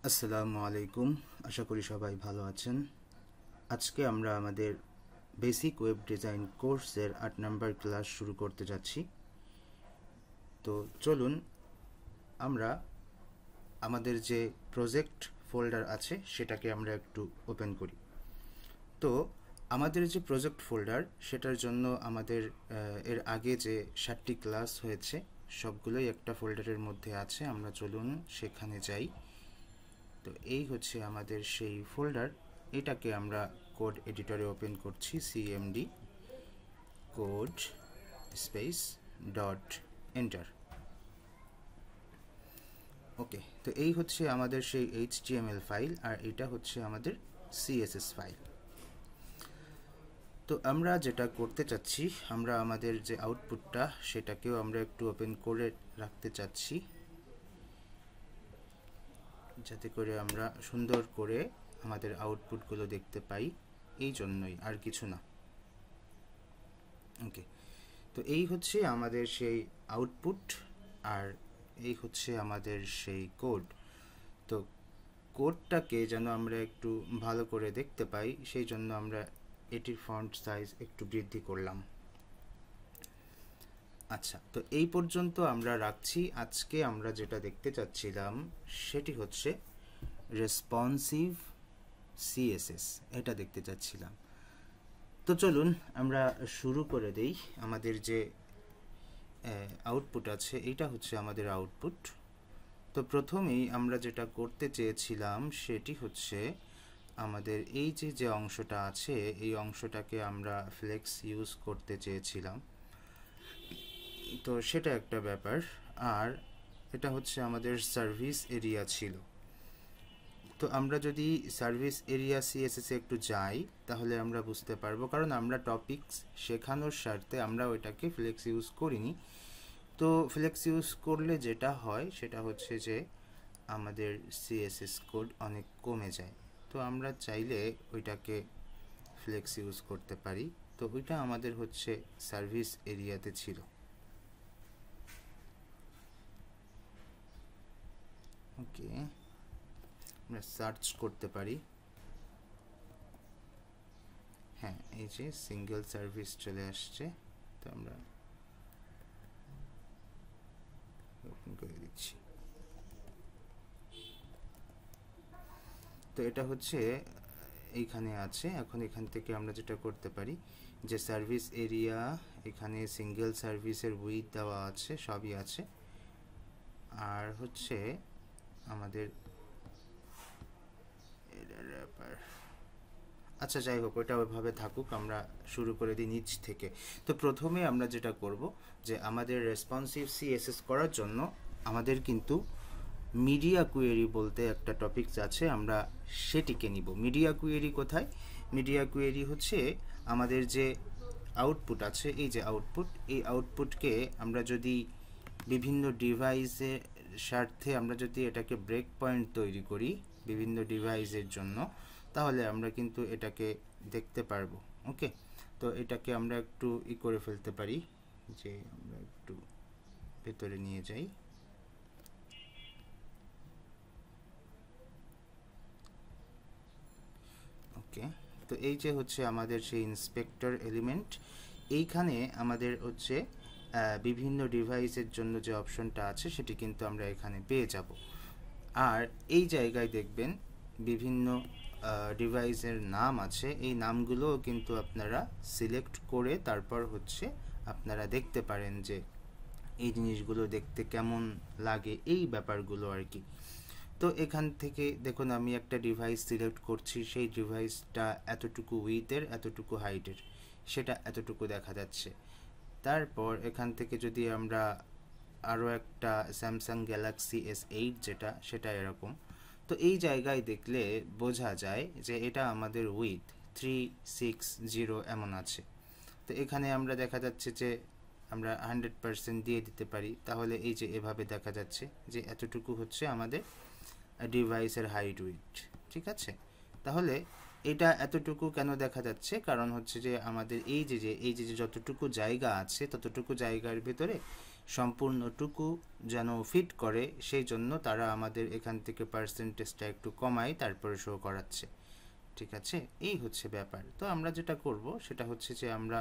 আসসালামু আলাইকুম। আশা করি সবাই ভালো আছেন। আজকে আমরা আমাদের বেসিক ওয়েব ডিজাইন কোর্সের ৮ নম্বর ক্লাস শুরু করতে যাচ্ছি। তো চলুন আমরা আমাদের যে প্রজেক্ট ফোল্ডার আছে সেটাকে আমরা একটু ওপেন করি। তো আমাদের যে প্রজেক্ট ফোল্ডার সেটার জন্য আমাদের এর আগে যে 7টি ক্লাস হয়েছে সবগুলোই একটা ফোল্ডারের মধ্যে আছে। আমরা চলুন সেখানে যাই। তো এই হচ্ছে আমাদের সেই ফোল্ডার। এটাকে আমরা কোড এডিটরে ওপেন করছি, CMD code space dot enter. Okay, তো এই হচ্ছে আমাদের সেই এইচটিএমএল ফাইল আর এটা হচ্ছে আমাদের সিএসএস ফাইল। তো আমরা যেটা করতে চাচ্ছি, আমরা আমাদের যে আউটপুটটা সেটাকেও আমরা একটু ওপেন করে রাখতে চাচ্ছি, যাতে করে আমরা সুন্দর করে আমাদের আউটপুটগুলো দেখতে পাই, এই জন্যই, আর কিছু না। ওকে, তো এই হচ্ছে আমাদের সেই আউটপুট আর এই হচ্ছে আমাদের সেই কোড। তো কোডটাকে যেন আমরা একটু ভালো করে দেখতে পাই সেই জন্য আমরা এটির ফন্ট সাইজ একটু বৃদ্ধি করলাম। আচ্ছা, তো এই পর্যন্ত আমরা রাখছি। আজকে আমরা যেটা দেখতে চাচ্ছিলাম সেটি হচ্ছে রেসপন্সিভ সিএসএস, এটা দেখতে চাচ্ছিলাম। তো চলুন আমরা শুরু করে দেই। আমাদের যে আউটপুট আছে এটা হচ্ছে আমাদের আউটপুট। তো প্রথমেই আমরা যেটা করতে চেয়েছিলাম সেটি হচ্ছে আমাদের এই যে অংশটা আছে এই অংশটাকে আমরা ফ্লেক্স ইউজ করতে চেয়েছিলাম। তো সেটা একটা ব্যাপার। আর এটা হচ্ছে আমাদের সার্ভিস এরিয়া ছিল। তো আমরা যদি সার্ভিস এরিয়া সিএসএস এ একটু যাই তাহলে আমরা বুঝতে পারবো, কারণ আমরা টপিকস শেখানোর স্বার্থে আমরা ওইটাকে ফ্লেক্স ইউজ করিনি। তো ফ্লেক্স ইউজ করলে যেটা হয় সেটা হচ্ছে যে আমাদের সিএসএস কোড অনেক কমে যায়। তো আমরা চাইলে ওইটাকে ফ্লেক্স ইউজ করতে পারি। তো ওইটা আমাদের হচ্ছে সার্ভিস এরিয়াতে ছিল। ওকে, আমরা সার্চ করতে পারি। হ্যাঁ, এই যে সিঙ্গেল সার্ভিস চলে আসছে। তো আমরা ওপেন করে দিচ্ছি। তো এটা হচ্ছে এইখানে আছে। এখন এখান থেকে আমরা যেটা করতে পারি যে সার্ভিস এরিয়া, এখানে সিঙ্গেল সার্ভিসের উইথ দেওয়া আছে, সবই আছে। আর হচ্ছে আমাদের আচ্ছা, যাই হোক, ওইটা ওইভাবে থাকুক, আমরা শুরু করে দিই নিচ থেকে। তো প্রথমে আমরা যেটা করব যে আমাদের রেসপন্সিভ সিএসএস করার জন্য আমাদের কিন্তু মিডিয়া কুয়েরি বলতে একটা টপিকস আছে, আমরা সেটিকে নিব। মিডিয়া কুয়েরি কোথায়? মিডিয়া কুয়েরি হচ্ছে আমাদের যে আউটপুট আছে, এই যে আউটপুট, এই আউটপুটকে আমরা যদি বিভিন্ন ডিভাইসের স্বার্থে আমরা যদি এটাকে ব্রেক পয়েন্ট তৈরি করি বিভিন্ন ডিভাইসের জন্য, তাহলে আমরা কিন্তু এটাকে দেখতে পারবো। ওকে, তো এটাকে আমরা একটু করে ফেলতে পারি, যে আমরা একটু ভেতরে নিয়ে যাই। ওকে, তো এই যে হচ্ছে আমাদের সেই ইন্সপেক্টর এলিমেন্ট, এইখানে আমাদের হচ্ছে বিভিন্ন ডিভাইসের জন্য যে অপশনটা আছে সেটি কিন্তু আমরা এখানে পেয়ে যাব। আর এই জায়গায় দেখবেন বিভিন্ন ডিভাইসের নাম আছে, এই নামগুলোও কিন্তু আপনারা সিলেক্ট করে তারপর হচ্ছে আপনারা দেখতে পারেন যে এই জিনিসগুলো দেখতে কেমন লাগে, এই ব্যাপারগুলো আর কি। তো এখান থেকে দেখুন আমি একটা ডিভাইস সিলেক্ট করছি, সেই ডিভাইসটা এতটুকু উইথের এতটুকু হাইটের, সেটা এতটুকু দেখা যাচ্ছে। তারপর এখান থেকে যদি আমরা আরও একটা স্যামসাং গ্যালাক্সি S8 যেটা, সেটা এরকম। তো এই জায়গায় দেখলে বোঝা যায় যে এটা আমাদের উইথ 360 এমন আছে। তো এখানে আমরা দেখা যাচ্ছে যে আমরা 100% দিয়ে দিতে পারি, তাহলে এই যে এভাবে দেখা যাচ্ছে যে এতটুকু হচ্ছে আমাদের ডিভাইসের হাইট উইথ। ঠিক আছে, তাহলে এটা এতটুকু কেন দেখা যাচ্ছে? কারণ হচ্ছে যে আমাদের এই যে যতটুকু জায়গা আছে ততটুকু জায়গার ভিতরে সম্পূর্ণটুকু যেন ফিট করে, সেই জন্য তারা আমাদের এখান থেকে পার্সেন্টেজটা একটু কমায় তারপরে শো করাচ্ছে। ঠিক আছে, এই হচ্ছে ব্যাপার। তো আমরা যেটা করব সেটা হচ্ছে যে আমরা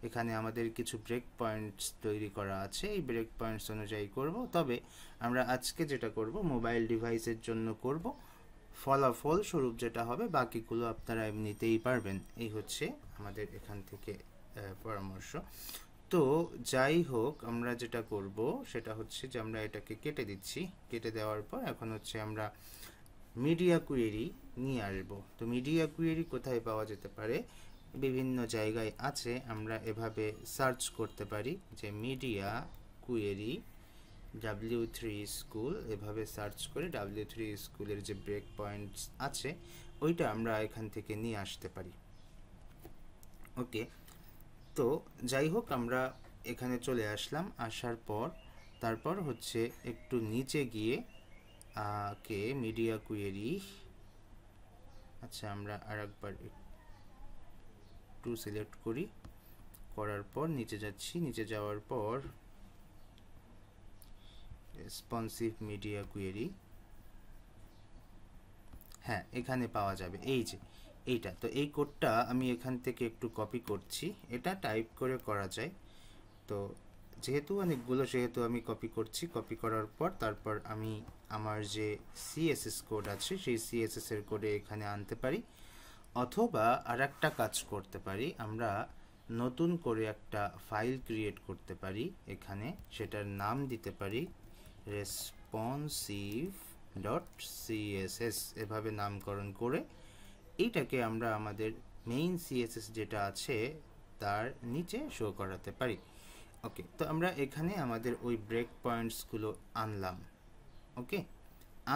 এখানে আমাদের কিছু ব্রেক পয়েন্টস তৈরি করা আছে, এই ব্রেক পয়েন্টস অনুযায়ী করব। তবে আমরা আজকে যেটা করব মোবাইল ডিভাইসের জন্য করব, ফলাফল স্বরূপ যেটা হবে বাকিগুলো আপনারা এমনিতেই পারবেন। এই হচ্ছে আমাদের এখান থেকে পরামর্শ। তো যাই হোক, আমরা যেটা করব সেটা হচ্ছে যে আমরা এটাকে কেটে দিচ্ছি। কেটে দেওয়ার পর এখন হচ্ছে আমরা মিডিয়া কুয়েরি নিয়ে আসবো। তো মিডিয়া কুয়েরি কোথায় পাওয়া যেতে পারে? বিভিন্ন জায়গায় আছে। আমরা এভাবে সার্চ করতে পারি যে মিডিয়া কুয়েরি W3 স্কুল, এভাবে সার্চ করে W3 স্কুলের যে ব্রেক পয়েন্টস আছে ওইটা আমরা এখান থেকে নিয়ে আসতে পারি। ওকে, তো যাই হোক, আমরা এখানে চলে আসলাম। আসার পর তারপর হচ্ছে একটু নিচে গিয়ে মিডিয়া কুয়েরি, আচ্ছা আমরা আরেকবার একটু সিলেক্ট করি, করার পর নিচে যাচ্ছি। নিচে যাওয়ার পর রেসপন্সিভ মিডিয়া কুয়েরি, হ্যাঁ এখানে পাওয়া যাবে। এই যে এইটা, তো এই কোডটা আমি এখান থেকে একটু কপি করছি। এটা টাইপ করে করা যায়, তো যেহেতু অনেকগুলো সেহেতু আমি কপি করছি। কপি করার পর তারপর আমি আমার যে সিএসএস কোড আছে সেই সিএসএস এর কোডে এখানে আনতে পারি, অথবা আর একটা কাজ করতে পারি, আমরা নতুন করে একটা ফাইল ক্রিয়েট করতে পারি এখানে, সেটার নাম দিতে পারি responsive.css, এভাবে নামকরণ করে এইটাকে আমরা আমাদের মেইন সিএসএস যেটা আছে তার নিচে শো করাতে পারি। ওকে, তো আমরা এখানে আমাদের ওই ব্রেক পয়েন্টসগুলো আনলাম। ওকে,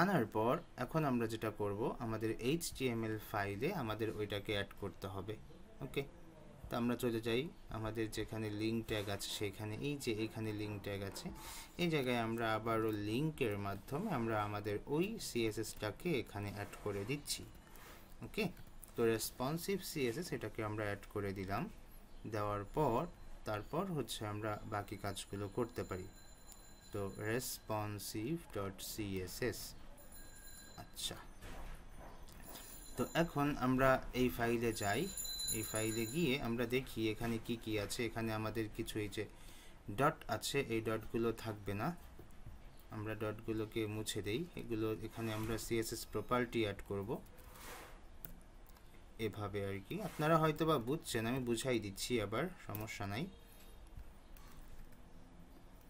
আনার পর এখন আমরা যেটা করব, আমাদের HTML ফাইলে আমাদের ওইটাকে অ্যাড করতে হবে। ওকে, তো আমরা চলে যাই আমাদের যেখানে লিঙ্ক ট্যাগ আছে সেখানে, এই যে এখানে লিঙ্ক ট্যাগ আছে, এই জায়গায় আমরা আবারও লিঙ্কের মাধ্যমে আমরা আমাদের ওই সিএসএসটাকে এখানে অ্যাড করে দিচ্ছি। ওকে, তো রেসপন্সিভ সিএসএস এটাকে আমরা অ্যাড করে দিলাম। দেওয়ার পর তারপর হচ্ছে আমরা বাকি কাজগুলো করতে পারি। তো responsive.css, আচ্ছা, তো এখন আমরা এই ফাইলে যাই। এই ফাইলে গিয়ে আমরা দেখি এখানে কি কি আছে। এখানে আমাদের কিছু এই যে ডট আছে, এই ডটগুলো থাকবে না, আমরা ডটগুলোকে মুছে দেই। এগুলো এখানে আমরা সিএসএস প্রপার্টি অ্যাড করব এভাবে আর কি। আপনারা হয়তো বা বুঝছেন, আমি বুঝাই দিচ্ছি আবার, সমস্যা নাই।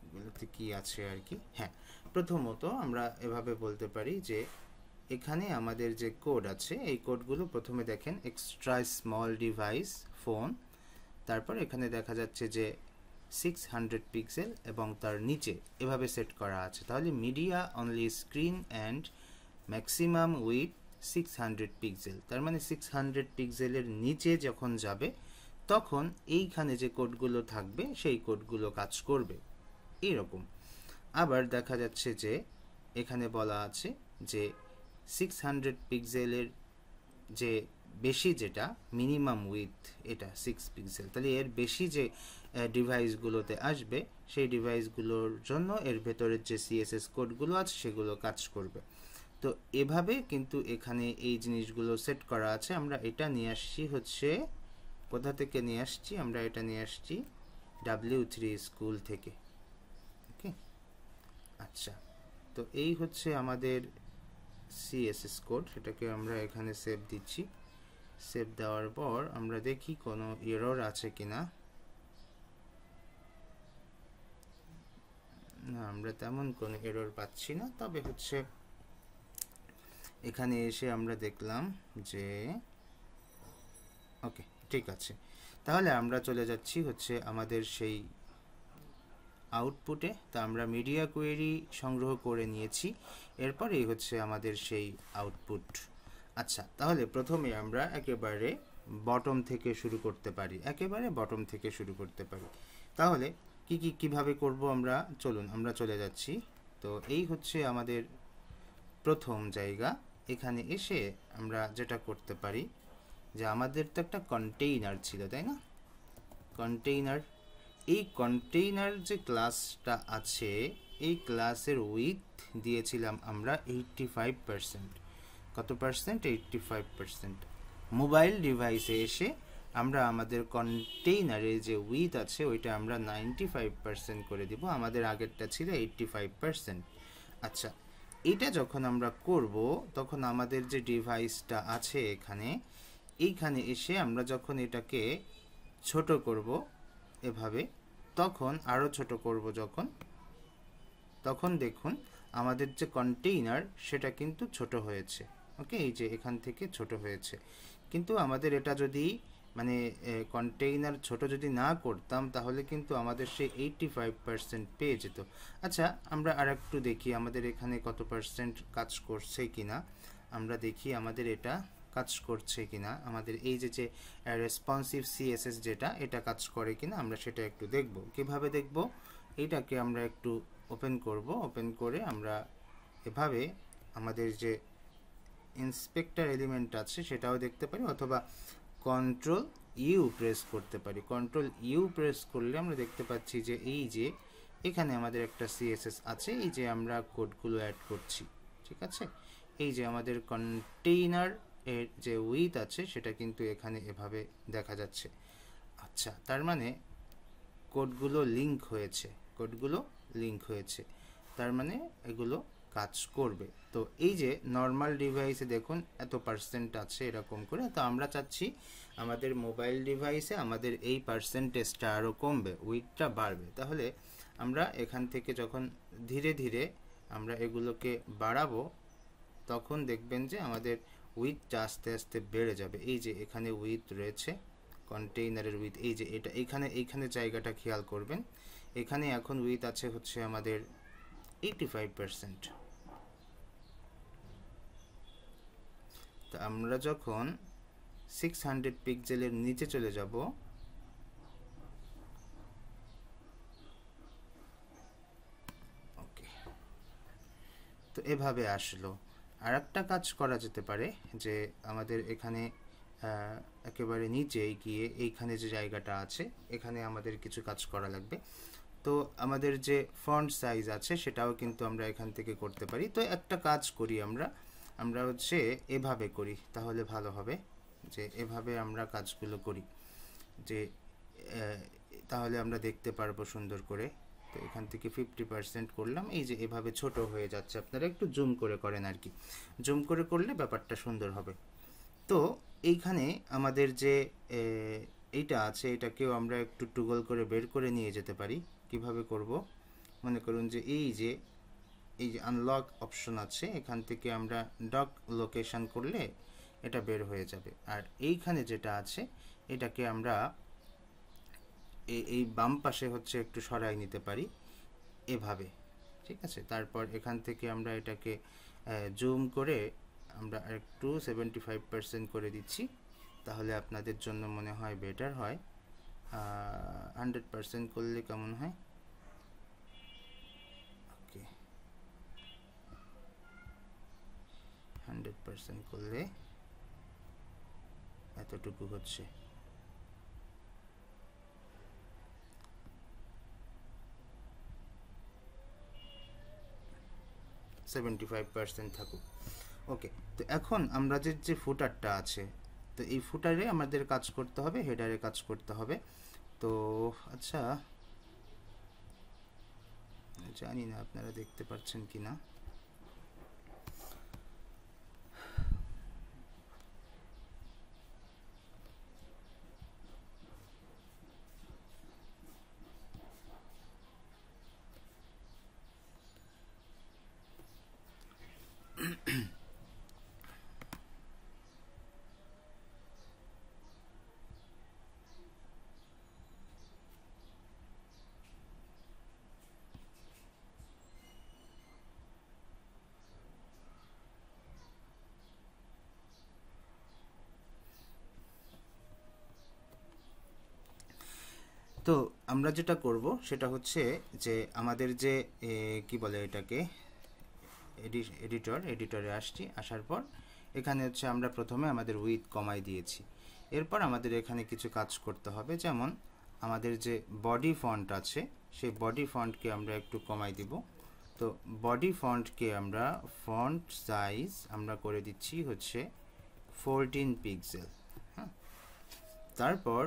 এগুলোতে কি আছে আর কি, হ্যাঁ, প্রথমত আমরা এভাবে বলতে পারি যে এখানে আমাদের যে কোড আছে এই কোডগুলো প্রথমে দেখেন এক্সট্রা স্মল ডিভাইস ফোন, তারপর এখানে দেখা যাচ্ছে যে 600 পিক্সেল এবং তার নিচে এভাবে সেট করা আছে। তাহলে media only screen and maximum with 600 pixel, তার মানে 600 পিক্সেলের নিচে যখন যাবে তখন এইখানে যে কোডগুলো থাকবে সেই কোডগুলো কাজ করবে এরকম। আবার দেখা যাচ্ছে যে এখানে বলা আছে যে 600 পিক্সেলের যে বেশি যেটা মিনিমাম উইথ এটা 6 পিক্সেল, তাহলে এর বেশি যে ডিভাইসগুলোতে আসবে সেই ডিভাইসগুলোর জন্য এর ভেতরের যে সিএসএস কোডগুলো আছে সেগুলো কাজ করবে। তো এভাবে কিন্তু এখানে এই জিনিসগুলো সেট করা আছে। আমরা এটা নিয়ে আসছি হচ্ছে, কোথা থেকে নিয়ে আসছি, আমরা এটা নিয়ে আসছি W3 স্কুল থেকে। ওকে, আচ্ছা, তো এই হচ্ছে আমাদের সিএসএস কোড, সেটাকে আমরা এখানে সেভ দিচ্ছি। সেভ দেওয়ার পর আমরা দেখি কোনো এরর আছে কিনা। না, আমরা তেমন কোনো এরর পাচ্ছি না। তবে হচ্ছে এখানে এসে আমরা দেখলাম যে ওকে ঠিক আছে, তাহলে আমরা চলে যাচ্ছি হচ্ছে আমাদের সেই আউটপুটে। তা আমরা মিডিয়া কোয়েরি সংগ্রহ করে নিয়েছি, এরপর এই হচ্ছে আমাদের সেই আউটপুট। আচ্ছা, তাহলে প্রথমে আমরা একেবারে বটম থেকে শুরু করতে পারি, তাহলে কিভাবে করব আমরা, চলুন আমরা চলে যাচ্ছি। তো এই হচ্ছে আমাদের প্রথম জায়গা। এখানে এসে আমরা যেটা করতে পারি যে আমাদের তো একটা কন্টেইনার ছিল, তাই না? কন্টেইনার এই কন্টেইনার যে ক্লাসটা আছে এই ক্লাসের উইথ দিয়েছিলাম আমরা 85%। কত পার্সেন্ট? 85%। মোবাইল ডিভাইসে এসে আমরা আমাদের কন্টেইনারে যে উইথ আছে ওইটা আমরা 95% করে দিব, আমাদের আগেরটা ছিল 85%। আচ্ছা, এটা যখন আমরা করব তখন আমাদের যে ডিভাইসটা আছে এইখানে এসে আমরা যখন এটাকে ছোট করব এভাবে, তখন আরও ছোট করব তখন দেখুন আমাদের যে কন্টেইনার সেটা কিন্তু ছোট হয়েছে। ওকে, এই যে এখান থেকে ছোট হয়েছে। কিন্তু আমাদের এটা যদি মানে কন্টেইনার ছোট যদি না করতাম তাহলে কিন্তু আমাদের সেই 85% পেয়ে যেত। আচ্ছা, আমরা আর একটু দেখি আমাদের এখানে কত পার্সেন্ট কাজ করছে কিনা। আমরা দেখি আমাদের এটা কাজ করছে কিনা, আমাদের এই যে রেসপন্সিভ সিএসএস যেটা এটা কাজ করে কিনা আমরা সেটা একটু দেখব। কিভাবে দেখব? এইটাকে আমরা একটু ওপেন করব, ওপেন করে আমরা এভাবে আমাদের যে ইন্সপেক্টর এলিমেন্ট আছে সেটাও দেখতে পারি, অথবা কন্ট্রোল ইউ প্রেস করতে পারি। কন্ট্রোল ইউ প্রেস করলে আমরা দেখতে পাচ্ছি যে এই যে এখানে আমাদের একটা সিএসএস আছে, এই যে আমরা কোডগুলো অ্যাড করছি। ঠিক আছে, এই যে আমাদের কন্টেইনার এর যে উইথ আছে সেটা কিন্তু এখানে এভাবে দেখা যাচ্ছে। আচ্ছা, তার মানে কোডগুলো লিঙ্ক হয়েছে, তার মানে এগুলো কাজ করবে। তো এই যে নর্মাল ডিভাইসে দেখুন এত পার্সেন্ট আছে এরকম করে, তো আমরা চাচ্ছি আমাদের মোবাইল ডিভাইসে আমাদের এই পার্সেন্টেজটা আরও কমবে, উইথটা বাড়বে। তাহলে আমরা এখান থেকে যখন ধীরে ধীরে আমরা এগুলোকে বাড়াবো তখন দেখবেন যে আমাদের উইথটা আস্তে আস্তে বেড়ে যাবে। এই যে এখানে উইথ রয়েছে, কন্টেইনারের উইথ, এই যে এটা এইখানে জায়গাটা খেয়াল করবেন, এখানে এখন উইথ আছে হচ্ছে আমাদের 85%। তো আমরা যখন 600 পিক্সেলের নিচে চলে যাব ওকে, তো এভাবে আসলো। আর একটা কাজ করা যেতে পারে যে আমাদের এখানে একেবারে নিচে গিয়ে এইখানে যে জায়গাটা আছে এখানে আমাদের কিছু কাজ করা লাগবে। তো আমাদের যে ফন্ট সাইজ আছে সেটাও কিন্তু আমরা এখান থেকে করতে পারি। তো একটা কাজ করি আমরা হচ্ছে এভাবে করি, তাহলে ভালো হবে। যে এভাবে আমরা কাজগুলো করি, যে তাহলে আমরা দেখতে পারবো সুন্দর করে। তো এখান থেকে 50% করলাম, এই যে এভাবে ছোট হয়ে যাচ্ছে। আপনারা একটু জুম করে করেন আর কি, জুম করে করলে ব্যাপারটা সুন্দর হবে। তো এইখানে আমাদের যে এইটা আছে এটাকেও আমরা একটু টুগল করে বের করে নিয়ে যেতে পারি। কিভাবে করব? মনে করুন যে এই যে আনলক অপশন আছে, এখান থেকে আমরা ডক লোকেশন করলে এটা বের হয়ে যাবে। আর এইখানে যেটা আছে এটাকে আমরা এই বাম পাশে হচ্ছে একটু সরাই নিতে পারি এভাবে। ঠিক আছে, তারপর এখান থেকে আমরা এটাকে জুম করে আমরা একটু 75% করে দিচ্ছি, তাহলে আপনাদের জন্য মনে হয় বেটার হয়। 100% করলে কেমন হয়? ওকে, 100% করলে এতটুকু হচ্ছে। থাকুক। ওকে, তো এখন আমরা যে ফুটারটা আছে, তো এই ফুটারে আমাদের কাজ করতে হবে, হেডারে কাজ করতে হবে। তো আচ্ছা, জানি না আপনারা দেখতে পাচ্ছেন কি না। তো আমরা যেটা করব সেটা হচ্ছে যে আমাদের যে কি বলে এটাকে এডিটরে আসছি, আসার পর এখানে হচ্ছে আমরা প্রথমে আমাদের উইথ কমাই দিয়েছি। এরপর আমাদের এখানে কিছু কাজ করতে হবে, যেমন আমাদের যে বডি ফন্ট আছে সেই বডি ফন্টকে আমরা একটু কমাই দিব। তো বডি ফন্টকে আমরা ফন্ট সাইজ আমরা করে দিচ্ছি হচ্ছে 14 পিক্সেল। হ্যাঁ, তারপর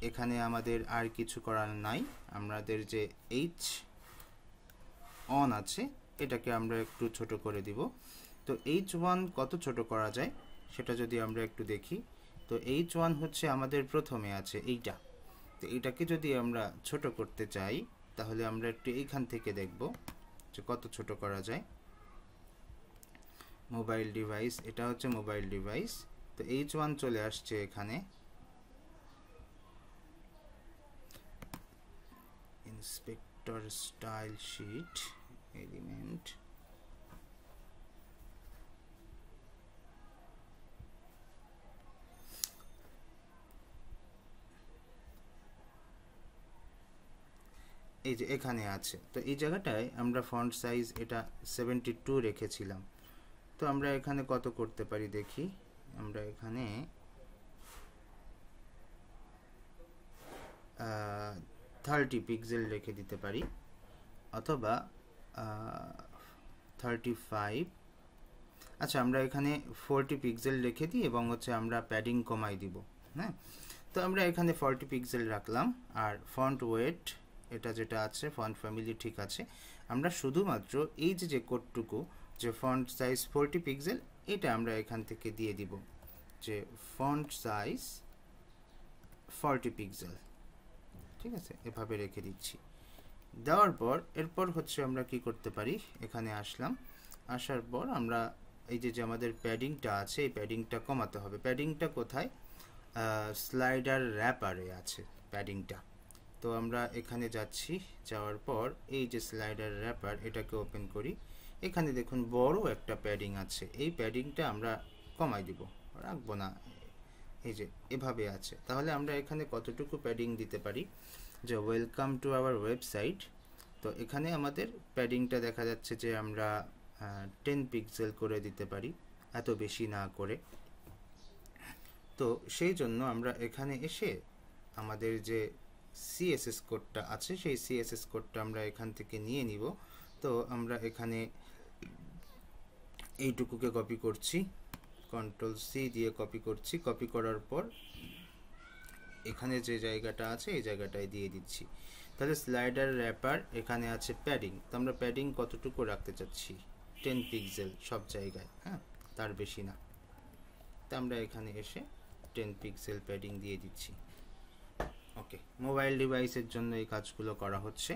এখানে আমাদের আর কিছু করার নাই, আমাদের যে এইচ অন আছে এটাকে আমরা একটু ছোট করে দিব। তো H1 কত ছোট করা যায় সেটা যদি আমরা একটু দেখি, তো H1 হচ্ছে আমাদের প্রথমে আছে এইটা। তো এটাকে যদি আমরা ছোট করতে চাই তাহলে আমরা একটু এইখান থেকে দেখব যে কত ছোট করা যায়। মোবাইল ডিভাইস, এটা হচ্ছে মোবাইল ডিভাইস। তো H1 চলে আসছে এখানে, ইন্সপেক্টর স্টাইল শিট এলিমেন্ট, এই যে এখানে আছে। তো এই জায়গাটায় আমরা ফন্ট সাইজ এটা 72 রেখেছিলাম। তো আমরা এখানে কত করতে পারি দেখি, আমরা এখানে 30 পিক্সেল রেখে দিতে পারি, অথবা 35। আচ্ছা, আমরা এখানে 40 পিক্সেল রেখে দিই এবং হচ্ছে আমরা প্যাডিং কমাই দিব। হ্যাঁ, তো আমরা এখানে 40 পিক্সেল রাখলাম। আর ফন্ট ওয়েট এটা যেটা আছে, ফন্ট ফ্যামিলি ঠিক আছে। আমরা শুধুমাত্র এই যে কোডটুকু যে ফন্ট সাইজ 40 পিক্সেল, এটা আমরা এখান থেকে দিয়ে দিব যে ফন্ট সাইজ 40 পিক্সেল। ঠিক আছে, এভাবে রেখে দিচ্ছি। দেওয়ার পর এরপর হচ্ছে আমরা কি করতে পারি, এখানে আসলাম, আসার পর আমরা এই যে আমাদের প্যাডিংটা আছে এই প্যাডিংটা কমাতে হবে। প্যাডিংটা কোথায়? স্লাইডার র্যাপারে আছে প্যাডিংটা। তো আমরা এখানে যাচ্ছি, যাওয়ার পর এই যে স্লাইডার র্যাপার এটাকে ওপেন করি। এখানে দেখুন বড় একটা প্যাডিং আছে, এই প্যাডিংটা আমরা কমাই দিব, রাখবো না, এই যে এভাবে আছে। তাহলে আমরা এখানে কতটুকু প্যাডিং দিতে পারি, যে ওয়েলকাম টু আওয়ার ওয়েবসাইট। তো এখানে আমাদের প্যাডিংটা দেখা যাচ্ছে যে আমরা 10 পিক্সেল করে দিতে পারি, এত বেশি না করে। তো সেই জন্য আমরা এখানে এসে আমাদের যে সিএসএস কোডটা আছে সেই সিএসএস কোডটা আমরা এখান থেকে নিয়ে নিব। তো আমরা এখানে এইটুকুকে কপি করছি, কন্ট্রোল সি দিয়ে কপি করছি। কপি করার পর এখানে যে জায়গাটা আছে এই জায়গাটায় দিয়ে দিচ্ছি। তাহলে স্লাইডার র্যাপার এখানে আছে প্যাডিং। তো আমরা প্যাডিং কতটুকু রাখতে চাচ্ছি, 10 পিক্সেল সব জায়গায়, হ্যাঁ, তার বেশি না। তো আমরা এখানে এসে 10 পিক্সেল প্যাডিং দিয়ে দিচ্ছি। ওকে, মোবাইল ডিভাইসের জন্য এই কাজগুলো করা হচ্ছে।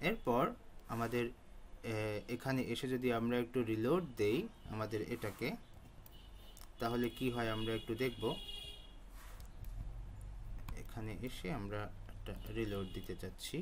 এরপর আমাদের এখানে এসে যদি আমরা একটু রিলোড দেই আমাদের এটাকে, তাহলে কি হয় আমরা একটু দেখব। এখানে এসে আমরা একটা রিলোড দিতে চাচ্ছি।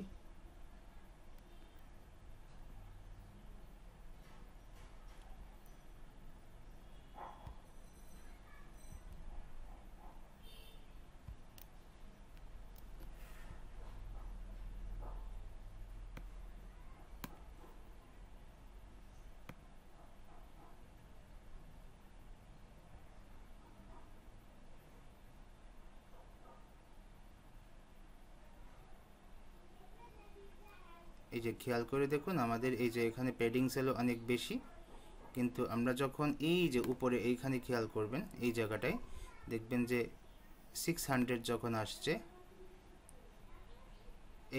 এই যে খেয়াল করে দেখুন আমাদের এই যে এখানে প্যাডিং সেলও অনেক বেশি, কিন্তু আমরা যখন এই যে উপরে এইখানে খেয়াল করবেন এই জায়গাটায় দেখবেন যে 600 যখন আসছে,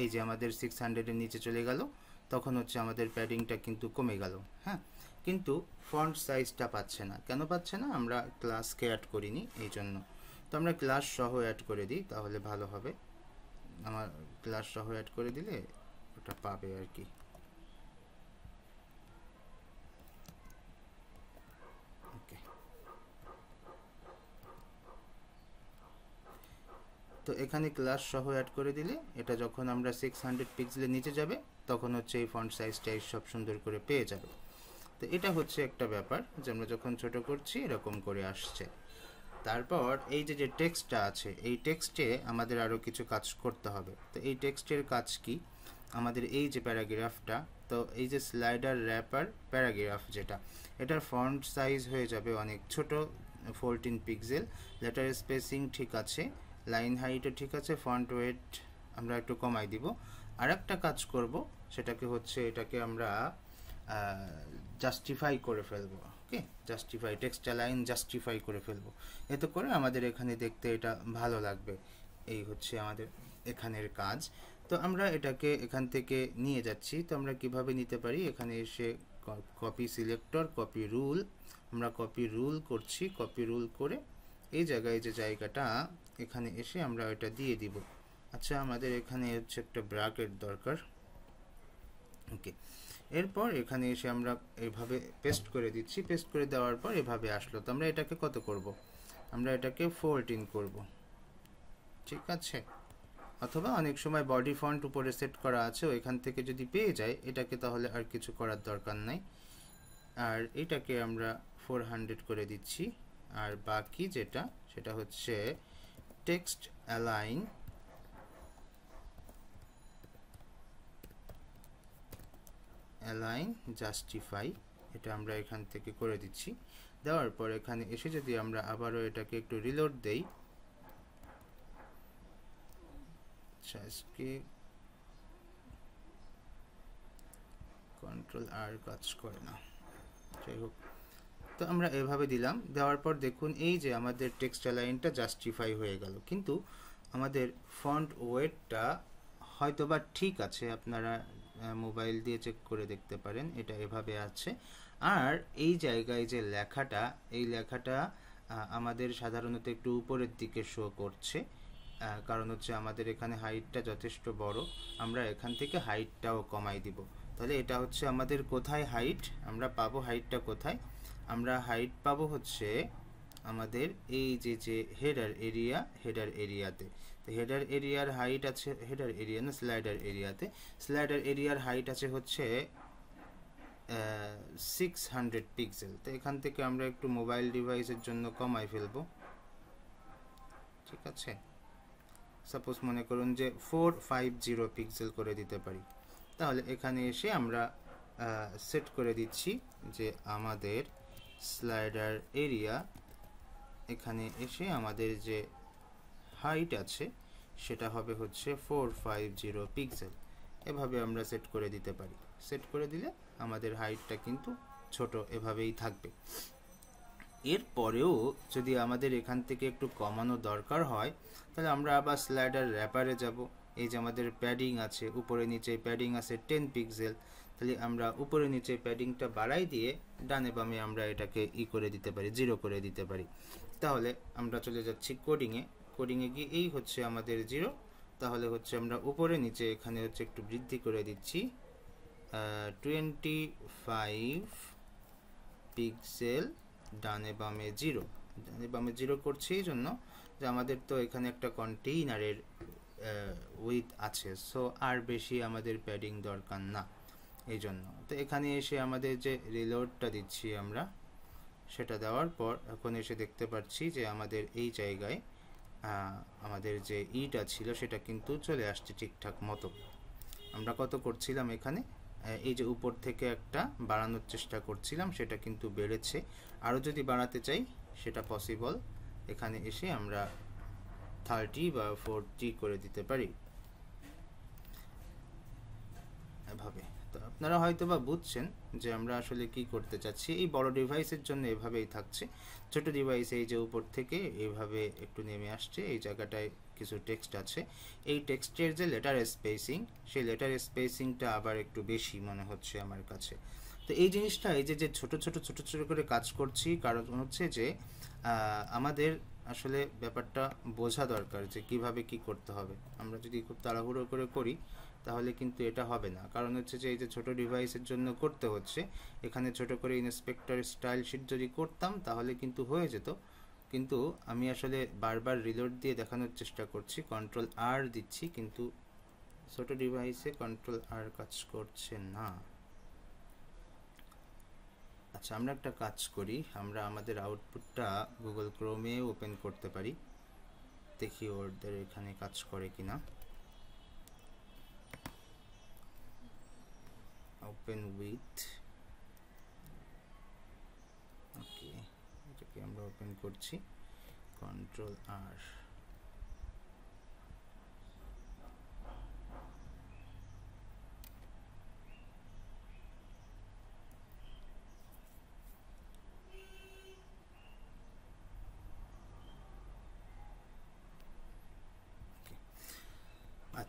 এই যে আমাদের 600-এর নিচে চলে গেল, তখন হচ্ছে আমাদের প্যাডিংটা কিন্তু কমে গেল। হ্যাঁ, কিন্তু ফন্ট সাইজটা পাচ্ছে না। কেন পাচ্ছে না? আমরা ক্লাসকে অ্যাড করিনি এই জন্য। তো আমরা ক্লাস সহ অ্যাড করে দিই, তাহলে ভালো হবে। আমার ক্লাস সহ অ্যাড করে দিলে ওটা পাবে আর কি। ওকে, তো এখানে ক্লাস সহ অ্যাড করে দিলে এটা যখন আমরা 600 পিক্সেলের নিচে যাবে তখন হচ্ছে এই ফন্ট সাইজটা সব সুন্দর করে পেয়ে যাবে। তো এটা হচ্ছে একটা ব্যাপার যে আমরা যখন ছোট করছি এরকম করে আসছে। তারপর এই যে টেক্সটটা আছে এই টেক্সটে আমাদের আরও কিছু কাজ করতে হবে। তো এই টেক্সটের কাজ কি? আমাদের এই যে প্যারাগ্রাফটা, তো এই যে স্লাইডার র্যাপার প্যারাগ্রাফ যেটা, এটার ফন্ট সাইজ হয়ে যাবে অনেক ছোট, 14 পিক্সেল। লেটার স্পেসিং ঠিক আছে, লাইন হাইটও ঠিক আছে, ফন্ট ওয়েট আমরা একটু কমাই দিব। আর একটা কাজ করব, সেটাকে হচ্ছে এটাকে আমরা জাস্টিফাই করে ফেলবো। ওকে, জাস্টিফাই, টেক্সট অ্যালাইন জাস্টিফাই করে ফেলবো। এতে করে আমাদের এখানে দেখতে এটা ভালো লাগবে। এই হচ্ছে আমাদের এখানের কাজ। তো আমরা এটাকে এখান থেকে নিয়ে যাচ্ছি। তো আমরা কিভাবে নিতে পারি, এখানে এসে কপি সিলেক্টর, কপি রুল, আমরা কপি রুল করছি। কপি রুল করে এই জায়গায় যে জায়গাটা, এখানে এসে আমরা এটা দিয়ে দিব। আচ্ছা, আমাদের এখানে হচ্ছে একটা ব্র্যাকেট দরকার। ওকে, এরপর এখানে এসে আমরা এইভাবে পেস্ট করে দিচ্ছি। পেস্ট করে দেওয়ার পর এভাবে আসলো। তো আমরা এটাকে কত করব, আমরা এটাকে 14 করব। ঠিক আছে, অথবা অনেক সময় বডি ফন্ট উপরে সেট করা আছে, ওইখান থেকে যদি পেয়ে যায় এটাকে, তাহলে আর কিছু করার দরকার নাই। আর এটাকে আমরা 400 করে দিচ্ছি। আর বাকি যেটা, সেটা হচ্ছে টেক্সট অ্যালাইন জাস্টিফাই, এটা আমরা এখান থেকে করে দিচ্ছি। দেওয়ার পর এখানে এসে যদি আমরা আবারও এটাকে একটু রিলোড দেই, আজকে কন্ট্রোল আর কাজ করে না, যাই হোক। তো আমরা এভাবে দিলাম। দেওয়ার পর দেখুন এই যে আমাদের টেক্সট অ্যালাইনটা জাস্টিফাই হয়ে গেল, কিন্তু আমাদের ফন্ট ওয়েটটা হয়তো বা ঠিক আছে। আপনারা মোবাইল দিয়ে চেক করে দেখতে পারেন, এটা এভাবে আছে। আর এই জায়গায় যে লেখাটা, এই লেখাটা আমাদের সাধারণত একটু উপরের দিকে শো করছে, কারণ হচ্ছে আমাদের এখানে হাইটটা যথেষ্ট বড়। আমরা এখান থেকে হাইটটাও কমাই দিব। তাহলে এটা হচ্ছে আমাদের কোথায় হাইট, আমরা পাবো হাইটটা কোথায়, আমরা হাইট পাবো হচ্ছে আমাদের এই যে হেডার এরিয়া, হেডার এরিয়াতে। তো হেডার এরিয়ার হাইট আছে, হেডার এরিয়া না, স্লাইডার এরিয়াতে। স্লাইডার এরিয়ার হাইট আছে হচ্ছে 600 পিক্সেল। তো এখান থেকে আমরা একটু মোবাইল ডিভাইসের জন্য কমাই ফেলবো। ঠিক আছে, সাপোজ মনে করুন যে 450 পিক্সেল করে দিতে পারি। তাহলে এখানে এসে আমরা সেট করে দিচ্ছি যে আমাদের স্লাইডার এরিয়া, এখানে এসে আমাদের যে হাইট আছে সেটা হবে হচ্ছে 450 পিক্সেল। এভাবে আমরা সেট করে দিতে পারি। সেট করে দিলে আমাদের হাইটটা কিন্তু ছোট এভাবেই থাকবে। এরপরেও যদি আমাদের এখান থেকে একটু কমানো দরকার হয়, তাহলে আমরা আবার স্লাইডার র্যাপারে যাব। এই যে আমাদের প্যাডিং আছে, উপরে নিচে প্যাডিং আছে 10 পিক্সেল। তাহলে আমরা উপরে নিচে প্যাডিংটা বাড়াই দিয়ে ডানে বামে আমরা এটাকে করে দিতে পারি, 0 করে দিতে পারি। তাহলে আমরা চলে যাচ্ছি কোডিংয়ে। কোডিংয়ে গিয়ে এই হচ্ছে আমাদের 0। তাহলে হচ্ছে আমরা উপরে নিচে এখানে হচ্ছে একটু বৃদ্ধি করে দিচ্ছি, 25 পিক্সেল, ডানে বামে 0। ডানে বামে 0 করছি এই জন্য যে আমাদের তো এখানে একটা কন্টেইনারের উইথ আছে, সো আর বেশি আমাদের প্যাডিং দরকার না এই জন্য। তো এখানে এসে আমাদের যে রিলোডটা দিচ্ছি আমরা, সেটা দেওয়ার পর এখন এসে দেখতে পাচ্ছি যে আমাদের এই জায়গায় আমাদের যে ইটা ছিল সেটা কিন্তু চলে আসছে ঠিকঠাক মতো। আমরা কত করছিলাম এখানে, এই যে উপর থেকে একটা বাড়ানোর চেষ্টা করছিলাম, সেটা কিন্তু বেড়েছে। আরও যদি বাড়াতে চাই সেটা পসিবল। এখানে এসে আমরা 30 বা 40 করে দিতে পারি এভাবে। তো আপনারা হয়তো বা বুঝছেন যে আমরা আসলে কি করতে চাচ্ছি। এই বড় ডিভাইসের জন্য এভাবেই থাকছে, ছোট ডিভাইসে এই যে উপর থেকে এইভাবে একটু নেমে আসছে। এই জায়গাটায় কিছু টেক্সট আছে, এই টেক্সটের যে লেটার স্পেসিং, সেই লেটার স্পেসিংটা আবার একটু বেশি মনে হচ্ছে আমার কাছে। তো এই জিনিসটা, এই যে ছোট ছোট করে কাজ করছি, কারণ হচ্ছে যে আমাদের আসলে ব্যাপারটা বোঝা দরকার যে কিভাবে কি করতে হবে। আমরা যদি খুব তাড়াহুড়ো করে করি তাহলে কিন্তু এটা হবে না, কারণ হচ্ছে যে এই যে ছোট ডিভাইসের জন্য করতে হচ্ছে। এখানে ছোট করে ইন্সপেক্টর স্টাইল শিট যদি করতাম তাহলে কিন্তু হয়ে যেত, কিন্তু আমি আসলে বারবার রিলোড দিয়ে দেখানোর চেষ্টা করছি, কন্ট্রোল আর দিচ্ছি, কিন্তু ছোট ডিভাইসে কন্ট্রোল আর কাজ করছে না। আচ্ছা, আমরা একটা কাজ করি, আমরা আমাদের আউটপুটটা গুগল ক্রোমে ওপেন করতে পারি, দেখি ওদের এখানে কাজ করে কিনা। ওপেন উইথ, ওকে, এটাকে আমরা ওপেন করছি, কন্ট্রোল আর।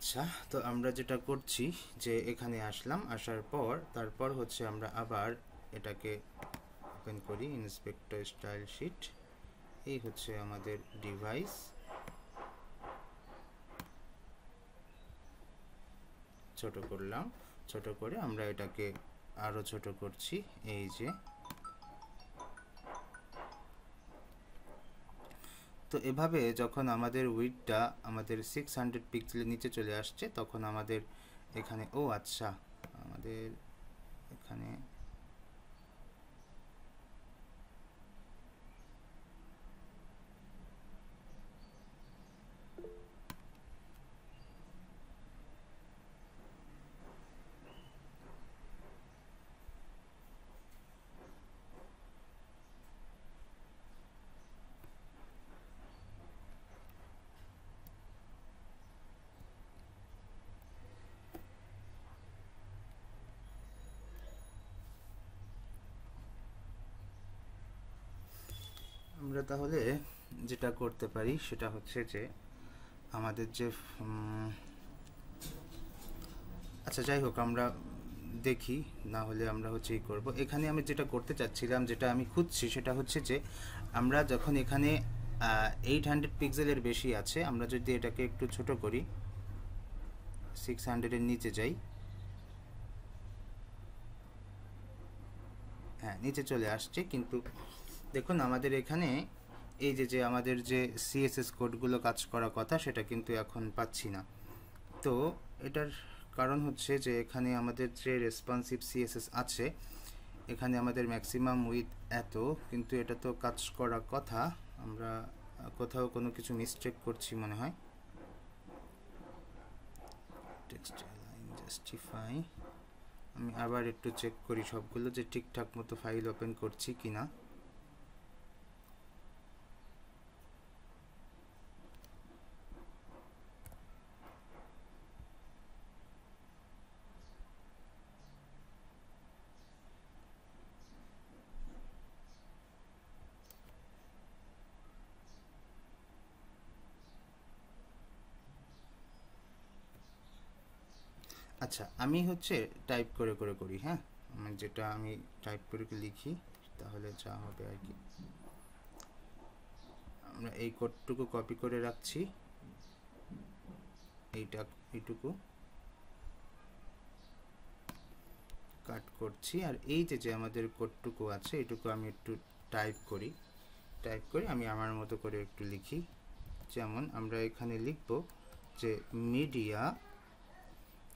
আচ্ছা, তো আমরা যেটা করছি যে এখানে আসলাম, আসার পর তারপর হচ্ছে আমরা আবার এটাকে ওপেন করি, ইন্সপেক্টর স্টাইল শিট। এই হচ্ছে আমাদের ডিভাইস। ছোট করলাম, ছোট করে আমরা এটাকে আরও ছোট করছি। এই যে, তো এভাবে যখন আমাদের উইডথটা আমাদের 600 পিক্সেলের নিচে চলে আসছে, তখন আমাদের এখানে আচ্ছা, আমাদের এখানে আমরা তাহলে যেটা করতে পারি সেটা হচ্ছে যে আমাদের যে আচ্ছা, যাই হোক, আমরা দেখি, না হলে আমরা হচ্ছে এই করবো। এখানে আমি যেটা করতে চাচ্ছিলাম, যেটা আমি খুঁজছি, সেটা হচ্ছে যে আমরা যখন এখানে 800 পিক্সেলের বেশি আছে, আমরা যদি এটাকে একটু ছোট করি, 600-এর নিচে যাই, হ্যাঁ, নিচে চলে আসছে। কিন্তু দেখুন আমাদের এখানে এই যে আমাদের যে সিএসএস কোডগুলো কাজ করার কথা, সেটা কিন্তু এখন পাচ্ছি না। তো এটার কারণ হচ্ছে যে এখানে আমাদের যে রেসপন্সিভ সিএসএস আছে, এখানে আমাদের ম্যাক্সিমাম উইথ এত, কিন্তু এটা তো কাজ করার কথা। আমরা কোথাও কোনো কিছু মিস্টেক করছি মনে হয়। টেক্সট অ্যালাইন জাস্টিফাই, আমি আবার একটু চেক করি সবগুলো যে ঠিকঠাক মতো ফাইল ওপেন করছি কিনা। আচ্ছা, আমি হচ্ছে টাইপ করে করে করি, হ্যাঁ, যেটা আমি টাইপ করে লিখি, তাহলে যা হবে আর কি। আমরা এই কোডটুকু কপি করে রাখছি, এইটুকু কাট করছি, আর এই যে আমাদের কোডটুকু আছে, এইটুকু আমি একটু টাইপ করি আমি আমার মতো করে একটু লিখি। যেমন আমরা এখানে লিখব যে মিডিয়া,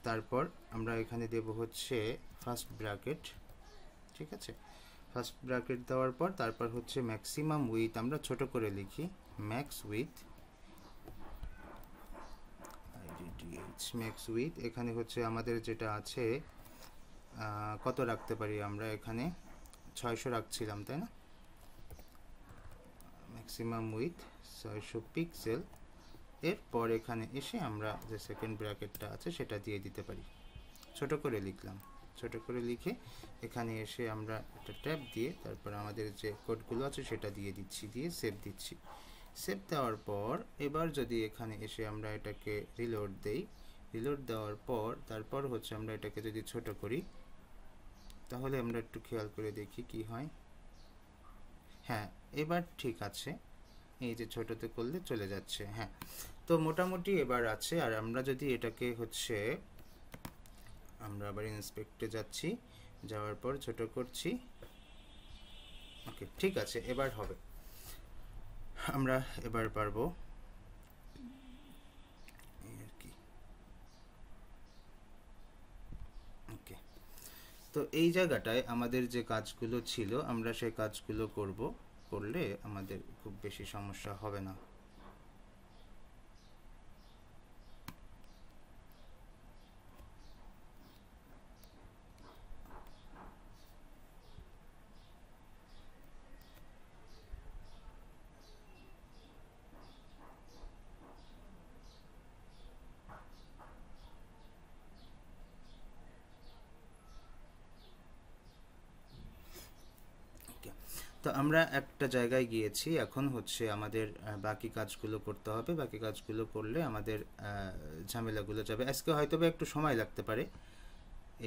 তারপর আমরা এখানে দেব হচ্ছে ফার্স্ট ব্র্যাকেট, ঠিক আছে। ফার্স্ট ব্র্যাকেট দেওয়ার পর তারপর হচ্ছে ম্যাক্সিমাম উইথ আমরা ছোট করে লিখি, ম্যাক্স উইথ, ম্যাক্স উইথ। এখানে হচ্ছে আমাদের যেটা আছে, কত রাখতে পারি আমরা, এখানে 600 রাখছিলাম, তাই না? Maximum with 600 pixel. এরপর এখানে এসে আমরা যে সেকেন্ড ব্র্যাকেটটা আছে সেটা দিয়ে দিতে পারি। ছোট করে লিখলাম, ছোট করে লিখে এখানে এসে আমরা একটা ট্যাব দিয়ে তারপর আমাদের যে কোডগুলো আছে সেটা দিয়ে দিচ্ছি, দিয়ে সেভ দিচ্ছি। সেভ দেওয়ার পর এবার যদি এখানে এসে আমরা এটাকে রিলোড দেই, রিলোড দেওয়ার পর তারপর হচ্ছে আমরা এটাকে যদি ছোট করি, তাহলে আমরা একটু খেয়াল করে দেখি কি হয়। হ্যাঁ, এবার ঠিক আছে, এই যে ছোটতে করলে চলে যাচ্ছে। হ্যাঁ, তো মোটামুটি এবার আছে। আর আমরা যদি এটাকে হচ্ছে, আমরা আবার ইন্সপেক্টে যাচ্ছি, যাওয়ার পর ছোট করছি, ওকে, ঠিক আছে, এবার হবে, আমরা এবার পারবো আর কি। ওকে, তো এই জায়গাটায় আমাদের যে কাজগুলো ছিল, আমরা সেই কাজগুলো করলে আমাদের খুব বেশি সমস্যা হবে না। তো আমরা একটা জায়গায় গিয়েছি, এখন হচ্ছে আমাদের বাকি কাজগুলো করতে হবে। বাকি কাজগুলো করলে আমাদের ঝামেলাগুলো যাবে। আজকে হয়তো বা একটু সময় লাগতে পারে,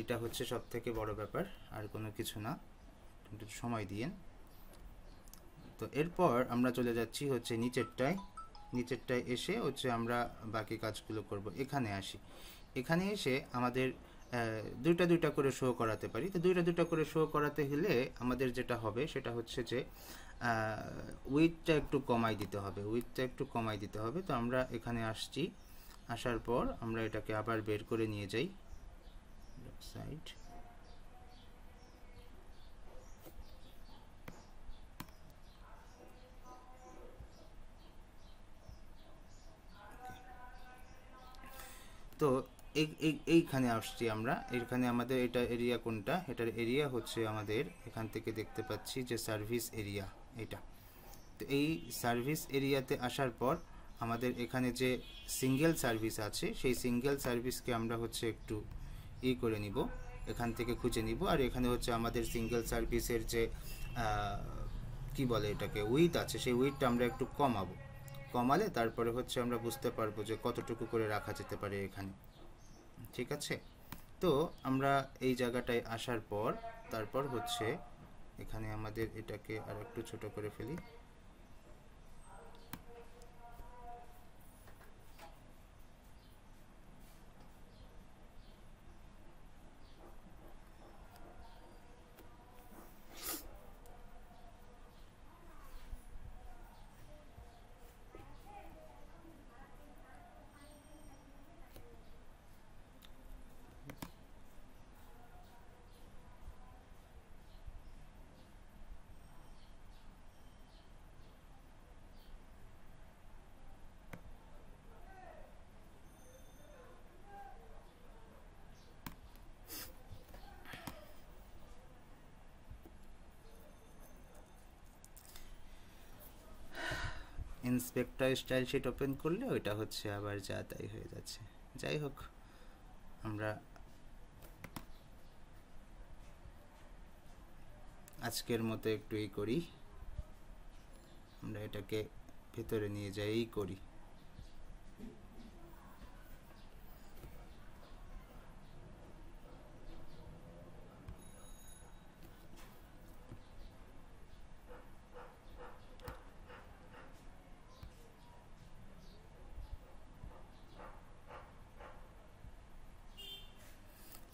এটা হচ্ছে সব থেকে বড় ব্যাপার, আর কোনো কিছু না, একটু সময় দিয়েন। তো এরপর আমরা চলে যাচ্ছি হচ্ছে নিচেরটায় এসে হচ্ছে আমরা বাকি কাজগুলো করব। এখানে আসি, এখানে এসে আমাদের দুইটা দুইটা করে শো করাতে পারি। তো দুইটা দুইটা করে শো করাতে হলে আমাদের যেটা হবে সেটা হচ্ছে যে উইথটা একটু কমাই দিতে হবে। তো আমরা এখানে আসছি, আসার পর আমরা এটাকে আবার বের করে নিয়ে যাই সাইড। তো এইখানে আসছি আমরা। এখানে আমাদের এটা এরিয়া কোনটা, এটার এরিয়া হচ্ছে আমাদের এখান থেকে দেখতে পাচ্ছি যে সার্ভিস এরিয়া এটা। তো এই সার্ভিস এরিয়াতে আসার পর আমাদের এখানে যে সিঙ্গেল সার্ভিস আছে সেই সিঙ্গেল সার্ভিসকে আমরা হচ্ছে একটু করে নিব, এখান থেকে খুঁজে নিব। আর এখানে হচ্ছে আমাদের সিঙ্গেল সার্ভিসের যে কি বলে এটাকে উইথ আছে, সেই উইথটা আমরা একটু কমালে তারপরে হচ্ছে আমরা বুঝতে পারবো যে কতটুকু করে রাখা যেতে পারে এখানে। ঠিক আছে, তো আমরা এই জায়গাটায় আসার পর তারপর হচ্ছে এখানে আমাদের এটাকে আর একটু ছোট করে ফেলি। ইন্সপেক্টর স্টাইল শিট ওপেন করলে ওইটা হচ্ছে আবার যা তাই হয়ে যাচ্ছে। যাই হোক, আমরা আজকের মতো একটু করি, আমরা এটাকে ভেতরে নিয়ে যাই করি।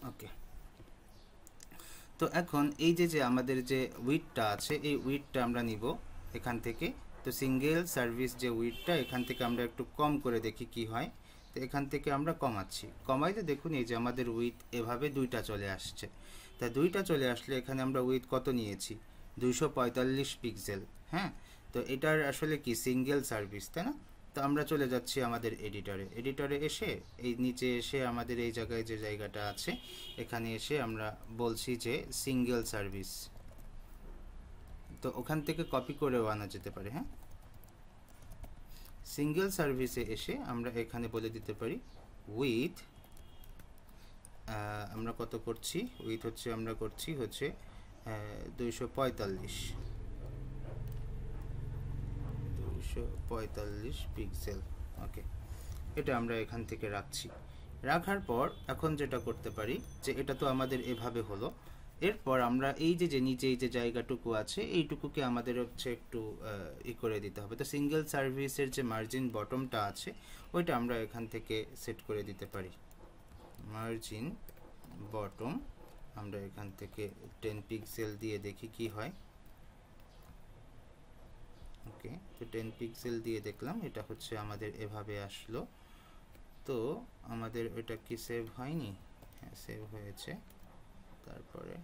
ওকে, তো এখন এই যে আমাদের যে উইথটা আছে এই উইথটা আমরা নিব এখান থেকে। তো সিঙ্গেল সার্ভিস যে উইথটা, এখান থেকে আমরা একটু কম করে দেখি কি হয়। তো এখান থেকে আমরা কমাইলে দেখুন এই যে আমাদের উইথ এভাবে দুইটা চলে আসছে। তা দুইটা চলে আসলে এখানে আমরা উইথ কত নিয়েছি, 245 পিক্সেল। হ্যাঁ, তো এটার আসলে কি সিঙ্গেল সার্ভিস, তাই না? তো আমরা চলে যাচ্ছি আমাদের এডিটরে এসে এই নিচে এসে আমাদের এই জায়গায় যে জায়গাটা আছে এখানে এসে আমরা বলছি যে সিঙ্গেল সার্ভিস। তো ওখান থেকে কপি করেও আনা যেতে পারে। হ্যাঁ, সিঙ্গেল সার্ভিসে এসে আমরা এখানে বলে দিতে পারি উইথ, আমরা কত করছি, উইথ হচ্ছে আমরা করছি হচ্ছে 245 পিক্সেল। ওকে, এটা আমরা এখান থেকে রাখার পর এখন যেটা করতে পারি যে এটা তো আমাদের এভাবে হলো। এরপর আমরা এই যে নিচে এই যে জায়গাটুকু আছে এইটুকুকে আমাদের হচ্ছে একটু করে দিতে হবে। তো সিঙ্গেল সার্ভিসের যে মার্জিন বটমটা আছে ওইটা আমরা এখান থেকে সেট করে দিতে পারি। মার্জিন বটম আমরা এখান থেকে 10 পিক্সেল দিয়ে দেখি কি হয়। ওকে, তো 10 পিক্সেল দিয়ে দেখলাম, এটা হচ্ছে আমাদের এভাবে আসলো। তো আমাদের ওটা কি সেভ হয়নি? হ্যাঁ, সেভ হয়েছে। তারপরে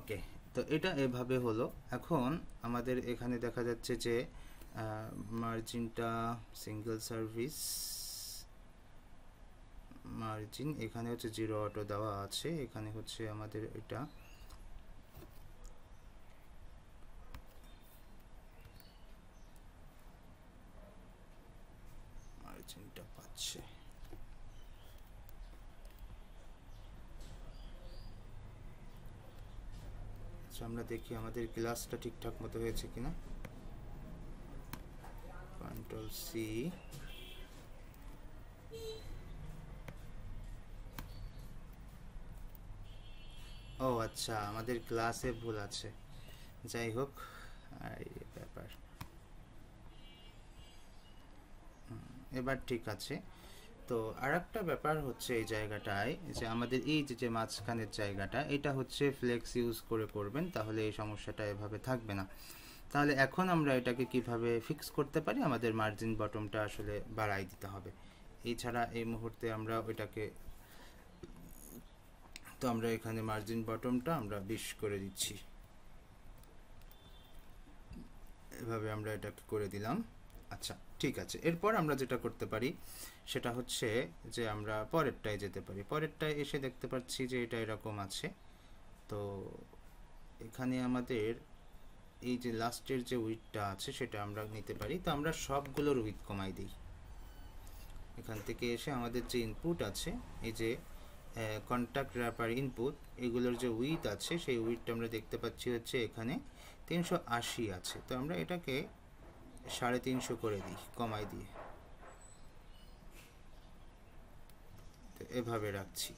ওকে, তো এটা এভাবে হলো। এখন আমাদের এখানে দেখা যাচ্ছে যে মার্জিনটা সিঙ্গেল সার্ভিস মার্জিন এখানে হচ্ছে 0 অটো দেওয়া আছে, এখানে হচ্ছে আমাদের এটা মার্জিনটা পাচ্ছে। আমরা দেখি আমাদের ক্লাসটা ঠিকঠাক মতো হয়েছে কিনা। কন্ট্রোল সি, ও আচ্ছা আমাদের ক্লাসে ভুল আছে, যাই হোক এই ব্যাপার এবার ঠিক আছে। তো আরেকটা ব্যাপার হচ্ছে এই জায়গাটায় যে আমাদের এই যে মাঝখানের জায়গাটা, এটা হচ্ছে ফ্লেক্স ইউজ করে করবেন, তাহলে এই সমস্যাটা এভাবে থাকবে না। তাহলে এখন আমরা এটাকে কিভাবে ফিক্স করতে পারি, আমাদের মার্জিন বটমটা আসলে বাড়াই দিতে হবে। এছাড়া এই মুহূর্তে আমরা ওইটাকে, তো আমরা এখানে মার্জিন বটমটা আমরা 20 করে দিচ্ছি, এভাবে আমরা এটাকে করে দিলাম। আচ্ছা ঠিক আছে, এরপর আমরা যেটা করতে পারি সেটা হচ্ছে যে আমরা পরেরটায় যেতে পারি। পরেরটায় এসে দেখতে পাচ্ছি যে এটা এরকম আছে। তো এখানে আমাদের এই যে লাস্টের যে উইডটা আছে সেটা আমরা নিতে পারি। তো আমরা সবগুলোর উইড কমাই দিই। এখান থেকে এসে আমাদের যে ইনপুট আছে, এই যে কন্ট্যাক্ট র্যাপার ইনপুট, এগুলোর যে উইড আছে সেই উইডটা আমরা দেখতে পাচ্ছি হচ্ছে এখানে 380 আছে। তো আমরা এটাকে 350 করে দিই, কমাই দিয়ে, তো এভাবে রাখছি।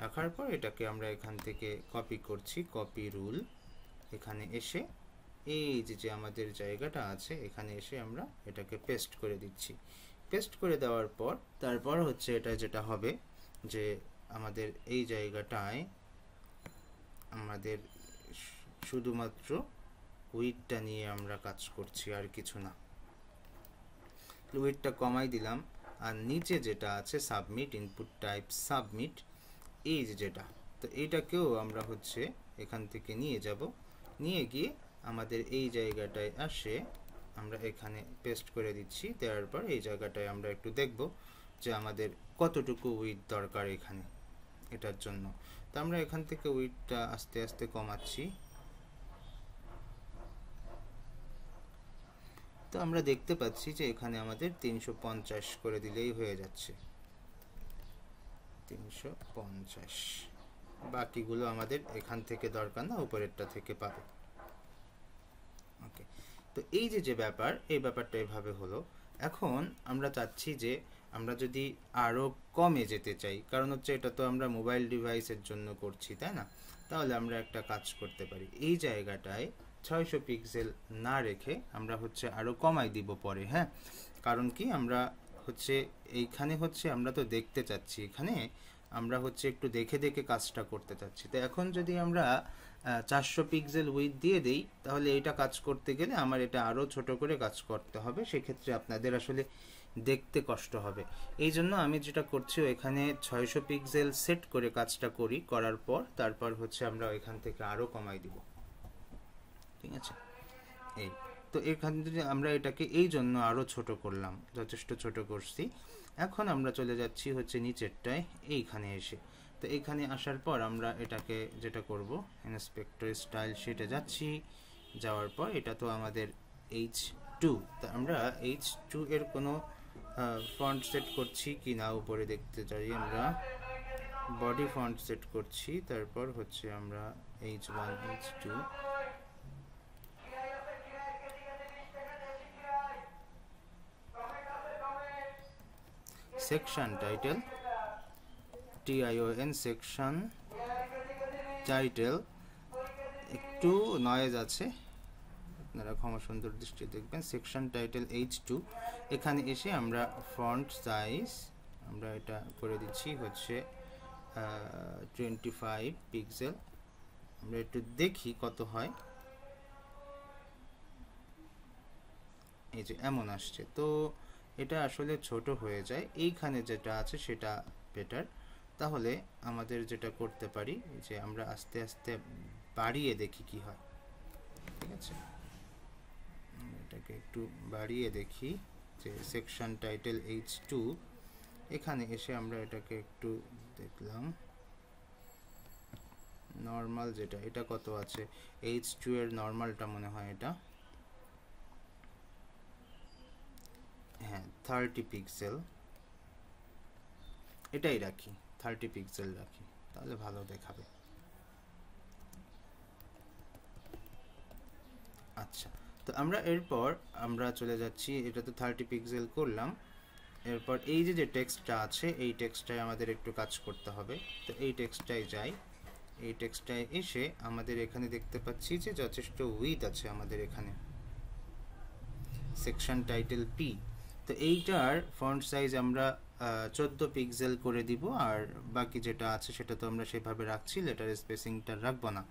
রাখার পর এটাকে আমরা এখান থেকে কপি করছি, কপি রুল, এখানে এসে এই যে আমাদের জায়গাটা আছে এখানে এসে আমরা এটাকে পেস্ট করে দিচ্ছি। পেস্ট করে দেওয়ার পর তারপর হচ্ছে এটা যেটা হবে যে আমাদের এই জায়গাটায় আমাদের শুধুমাত্র উইডটা নিয়ে আমরা কাজ করছি, আর কিছু না। উইডটা কমাই দিলাম, আর নিচে যেটা আছে সাবমিট, ইনপুট টাইপ সাবমিট, এই যেটা, তো এইটাকেও আমরা হচ্ছে এখান থেকে নিয়ে যাব, নিয়ে গিয়ে আমাদের এই জায়গাটায় আসে আমরা এখানে পেস্ট করে দিচ্ছি। দেওয়ার পর এই জায়গাটায় আমরা একটু দেখব যে আমাদের কতটুকু উইড দরকার এখানে এটার জন্য। তো আমরা এখান থেকে উইডটা আস্তে আস্তে কমাচ্ছি। তো আমরা দেখতে পাচ্ছি যে এখানে আমাদের 350 করে দিলেই হয়ে যাচ্ছে, 350। বাকিগুলো আমাদের এখান থেকে দরকার না, উপরেরটা থেকে পাবে। ওকে, তো এই যে ব্যাপার, এই ব্যাপারটা এভাবে হলো। এখন আমরা চাচ্ছি যে আমরা যদি আরও কমে যেতে চাই, কারণ হচ্ছে এটা তো আমরা মোবাইল ডিভাইসের জন্য করছি, তাই না? তাহলে আমরা একটা কাজ করতে পারি, এই জায়গাটায় 600 পিক্সেল না রেখে আমরা হচ্ছে আরও কমাই দিব পরে, হ্যাঁ। কারণ কি আমরা হচ্ছে এইখানে হচ্ছে আমরা তো দেখতে চাচ্ছি, এখানে আমরা হচ্ছে একটু দেখে দেখে কাজটা করতে চাচ্ছি। তো এখন যদি আমরা 400 পিক্সেল উইথ দিয়ে দেই, তাহলে এটা কাজ করতে গেলে আমার এটা আরও ছোট করে কাজ করতে হবে, সেক্ষেত্রে আপনাদের আসলে দেখতে কষ্ট হবে। এই জন্য আমি যেটা করছি এখানে 600 পিক্সেল সেট করে কাজটা করি, করার পর তারপর হচ্ছে আমরা এখান থেকে আরও কমাই দিব, ঠিক আছে? এই তো এখান থেকে আমরা এটাকে এই জন্য আরও ছোট করলাম, যথেষ্ট ছোট করছি। এখন আমরা চলে যাচ্ছি হচ্ছে নিচেরটায়, এইখানে এসে। তো এইখানে আসার পর আমরা এটাকে যেটা করব, ইন্সপেক্টর স্টাইল শিটে যাচ্ছি, যাওয়ার পর এটা তো আমাদের H2, তা আমরা H2 এর কোনো ফন্ট সেট করছি কি না উপরে দেখতে চাই। আমরা বডি ফন্ট সেট করছি, তারপর হচ্ছে আমরা H1 H2, section title TION, section title, একটু নয়েজ আছে, আপনারা ক্ষমা সুন্দর দৃষ্টি দেখবেন। সেকশন টাইটেল H2, এখানে এসে আমরা ফন্ট সাইজ আমরা এটা করে দিচ্ছি হচ্ছে 25 পিক্সেল। আমরা একটু দেখি কত হয়, এই যে এমন আসছে। তো এটা আসলে ছোট হয়ে যায়, এইখানে যেটা আছে সেটা বেটার। তাহলে আমাদের যেটা করতে পারি যে আমরা আস্তে আস্তে বাড়িয়ে দেখি কি হয়। ঠিক আছে, এটাকে একটু বাড়িয়ে দেখি যে সেকশন টাইটেল H2, এখানে এসে আমরা এটাকে একটু দেখলাম নর্মাল যেটা, এটা কত আছে, H2 এর নর্মালটা মনে হয় এটা, হ্যাঁ 30 পিক্সেল, এটাই রাখি, 30 পিক্সেল রাখি, তাহলে ভালো দেখাবে। আচ্ছা, তো আমরা এরপর আমরা চলে যাচ্ছি, এটা তো 30 পিক্সেল করলাম, এরপর এই যে টেক্সটটা আছে এই টেক্সটটায় আমাদের একটু কাজ করতে হবে। তো এই টেক্সটটায় যাই, এই টেক্সটটায় এসে আমাদের এখানে দেখতে পাচ্ছি যে যথেষ্ট উইথ আছে আমাদের এখানে, সেকশন টাইটেল পি। তো এইটার ফন্ট সাইজ আমরা 14 পিক্সেল করে দিব, আর বাকি যেটা আছে সেটা তো আমরা সেভাবে রাখছি, লেটার স্পেসিংটা রাখবো না।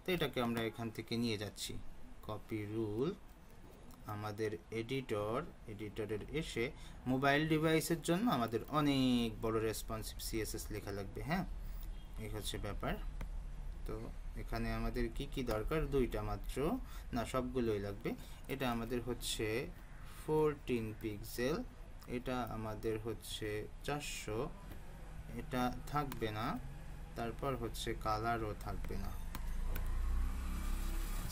তো এটাকে আমরা এখান থেকে নিয়ে যাচ্ছি, কপি রুল, আমাদের এডিটরের এসে মোবাইল ডিভাইসের জন্য আমাদের অনেক বড় রেসপন্সিভ সিএসএস লেখা লাগবে। হ্যাঁ, এই হচ্ছে ব্যাপার। তো এখানে আমাদের কি কি দরকার, দুইটা মাত্র, না সবগুলোই লাগবে। এটা আমাদের হচ্ছে 14 পিক্সেল, এটা আমাদের হচ্ছে 400, এটা থাকবে না, তারপর হচ্ছে কালারও থাকবে না।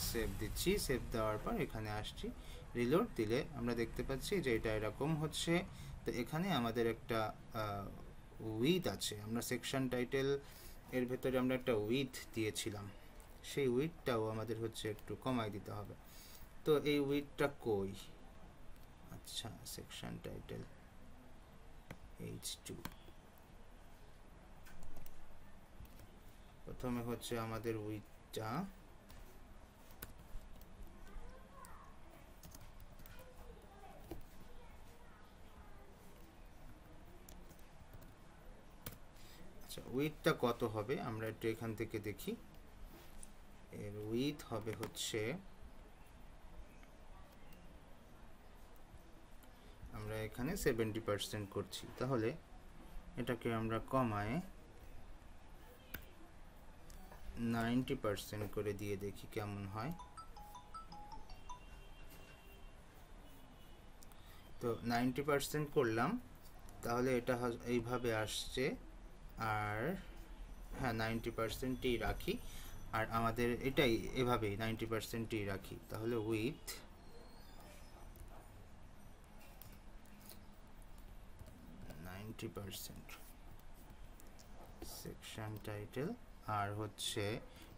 সেভ দিচ্ছি, সেভ দেওয়ার পর এখানে আসছি, রিলোড দিলে আমরা দেখতে পাচ্ছি যে এটা এরকম হচ্ছে। তো এখানে আমাদের একটা উইথ আছে, আমরা সেকশন টাইটেল এর ভেতরে আমরা একটা উইথ দিয়েছিলাম, সেই উইথটাও আমাদের হচ্ছে একটু কমাই দিতে হবে। তো এই উইথটা কই, আচ্ছা সেকশন টাইটেল H2, প্রথমে হচ্ছে আমাদের উইথটা, আচ্ছা উইথটা কত হবে আমরা একটু এখান থেকে দেখি। এর উইথ হবে হচ্ছে, আমরা এখানে 70% করছি, তাহলে এটাকে আমরা কমায় 90% করে দিয়ে দেখি কেমন হয়। তো 90% করলাম, তাহলে এটা এইভাবে আসছে, আর হ্যাঁ 90%ই রাখি, আর আমাদের এটাই এভাবেই 90%ই রাখি। তাহলে উইথ 90%, সেকশন টাইটেল, আর হচ্ছে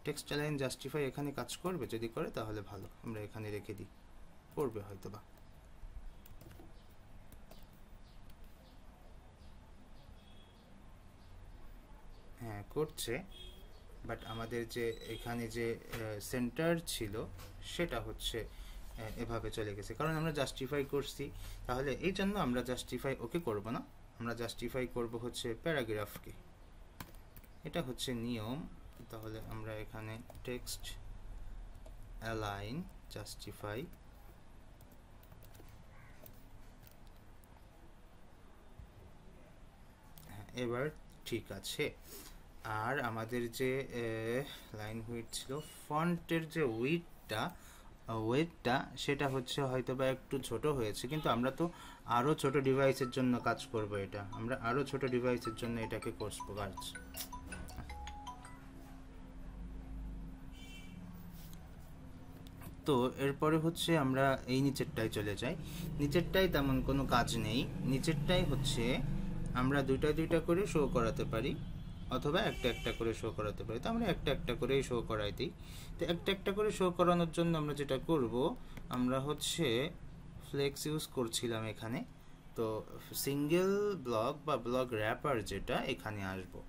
টেক্সট লাইন জাস্টিফাই এখানে কাজ করবে, যদি করে তাহলে ভালো, আমরা এখানে রেখে দিই, করবে হয়তো বা। হ্যাঁ করছে, বাট আমাদের যে এখানে যে সেন্টার ছিল সেটা হচ্ছে এভাবে চলে গেছে, কারণ আমরা জাস্টিফাই করছি। তাহলে এই জন্য আমরা জাস্টিফাই ওকে করব না, আমরা জাস্টিফাই করব হচ্ছে প্যারাগ্রাফকে, এটা হচ্ছে নিয়ম। তাহলে আমরা এখানে টেক্সট অ্যালাইন জাস্টিফাই, এবার ঠিক আছে। আর আমাদের যে লাইন উইথ ছিল, ফন্টের যে ওয়েটটা সেটা হচ্ছে হয়তো বা একটু ছোট হয়েছে, কিন্তু আমরা তো আরও ছোট ডিভাইসের জন্য কাজ করব, এটা আমরা আরও ছোট ডিভাইসের জন্য এটাকে করবো কাজ। তো এরপরে হচ্ছে আমরা এই নিচেরটায় চলে যাই, নিচেরটায় তেমন কোনো কাজ নেই, নিচেরটাই হচ্ছে আমরা দুইটা করে শো করাতে পারি, অথবা একটা একটা করে শো করাতে পারি। তো আমরা একটা একটা করেই শো করাই দিই। তো একটা একটা করে শো করানোর জন্য আমরা যেটা করব, আমরা হচ্ছে ফ্লেক্স ইউজ করছিলাম এখানে। তো সিঙ্গেল ব্লক বা ব্লক র্যাপার যেটা, এখানে আসবো,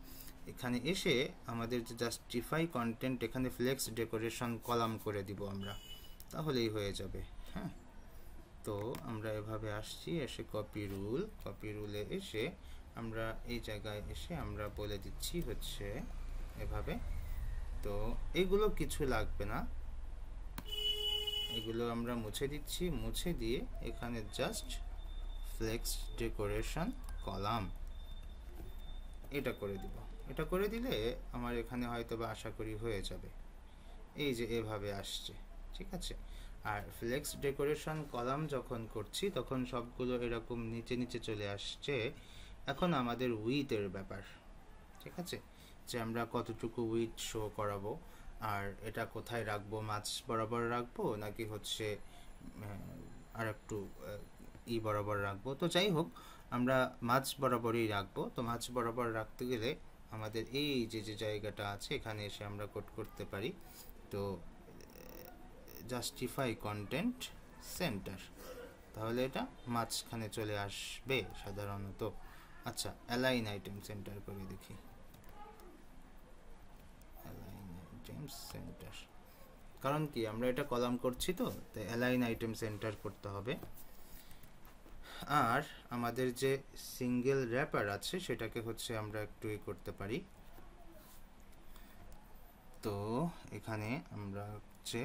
এখানে এসে আমাদের যে জাস্টিফাই কন্টেন্ট, এখানে ফ্লেক্স ডেকোরেশন কলাম করে দিব আমরা, তাহলেই হয়ে যাবে। হ্যাঁ, তো আমরা এভাবে আসছি, এসে কপি রুলে এসে আমরা এই জায়গায় এসে আমরা বলে দিচ্ছি হচ্ছে এভাবে। তো এগুলো কিছু লাগবে না, এগুলো আমরা মুছে দিচ্ছি, মুছে দিয়ে এখানে জাস্ট ফ্লেক্স ডেকোরেশন কলাম এটা করে দিব। এটা করে দিলে আমার এখানে হয়তো বা আশা করি হয়ে যাবে। এই যে এভাবে আসছে, ঠিক আছে। আর ফ্লেক্স ডেকোরেশন কলাম যখন করছি তখন সবগুলো এরকম নিচে নিচে চলে আসছে। এখন আমাদের উইথের ব্যাপার, ঠিক আছে, যে আমরা কতটুকু উইথ শো করাবো, আর এটা কোথায় রাখবো, মাঝ বরাবর রাখবো নাকি হচ্ছে আর একটু বরাবর রাখবো। তো যাই হোক, আমরা মাঝ বরাবরই রাখবো। তো মাঝ বরাবর রাখতে গেলে আমাদের এই যে যে জায়গাটা আছে এখানে এসে আমরা কোড করতে পারি। তো জাস্টিফাই কন্টেন্ট সেন্টার, তাহলে এটা মাঝখানে চলে আসবে সাধারণত। আচ্ছা, অ্যালাইন আইটেম সেন্টার করে দেখি। অ্যালাইন আইটেম সেন্টার, কারণ কি আমরা এটা কলাম করছি, তো তাই অ্যালাইন আইটেম সেন্টার করতে হবে। আর আমাদের যে সিঙ্গেল র্যাপার আছে সেটাকে হচ্ছে আমরা একটু করতে পারি। তো এখানে আমরা হচ্ছে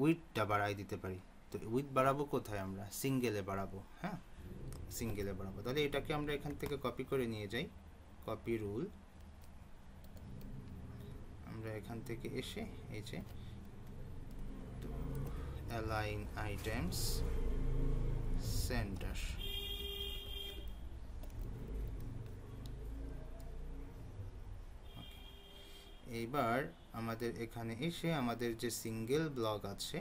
উইথটা বাড়াই দিতে পারি। তো উইথ বাড়াবো কোথায়, আমরা সিঙ্গেলে বাড়াবো। হ্যাঁ, সিঙ্গেলে বাড়াবো। তাহলে এটাকে আমরা এখান থেকে কপি করে নিয়ে যাই, কপি রুল। আমরা এখান থেকে এসে এই যে অ্যালাইন আইটেমস সেন্টার, এইবার আমাদের এখানে এসে আমাদের যে সিঙ্গেল ব্লগ আছে,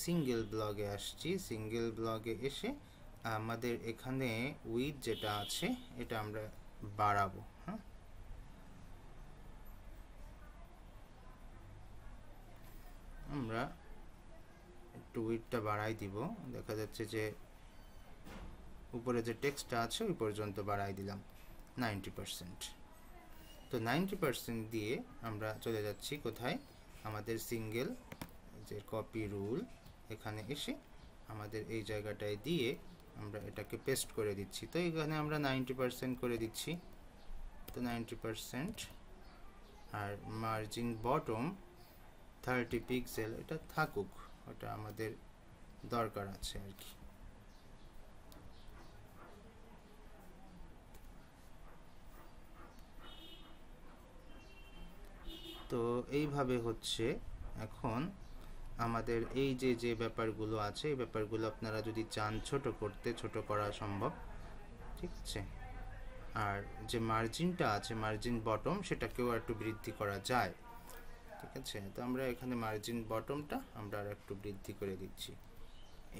সিঙ্গেল ব্লগে আসছি। সিঙ্গেল ব্লগে এসে আমাদের এখানে উইথ যেটা আছে এটা আমরা বাড়াবো। হ্যাঁ, আমরা একটু উইথটা বাড়াই দিব। দেখা যাচ্ছে যে উপরে যে টেক্সটটা আছে ওই পর্যন্ত বাড়াই দিলাম 90%। তো 90% দিয়ে আমরা চলে যাচ্ছি কোথায়, আমাদের সিঙ্গেল যে কপি রুল, এখানে এসে আমাদের এই জায়গাটায় দিয়ে আমরা এটাকে পেস্ট করে দিচ্ছি। তো এখানে আমরা 90% করে দিচ্ছি। তো 90%, আর মার্জিন বটম 30 পিক্সেল এটা থাকুক, ওটা আমাদের দরকার আছে আর কি। তো এইভাবে হচ্ছে এখন আমাদের এই যে যে ব্যাপারগুলো আছে এই ব্যাপারগুলো আপনারা যদি চান ছোট করতে, ছোট করা সম্ভব, ঠিক আছে। আর যে মার্জিনটা আছে, মার্জিন বটম, সেটাকেও একটু বৃদ্ধি করা যায়, ঠিক আছে। তো আমরা এখানে মার্জিন বটমটা আমরা আর একটু বৃদ্ধি করে দিচ্ছি।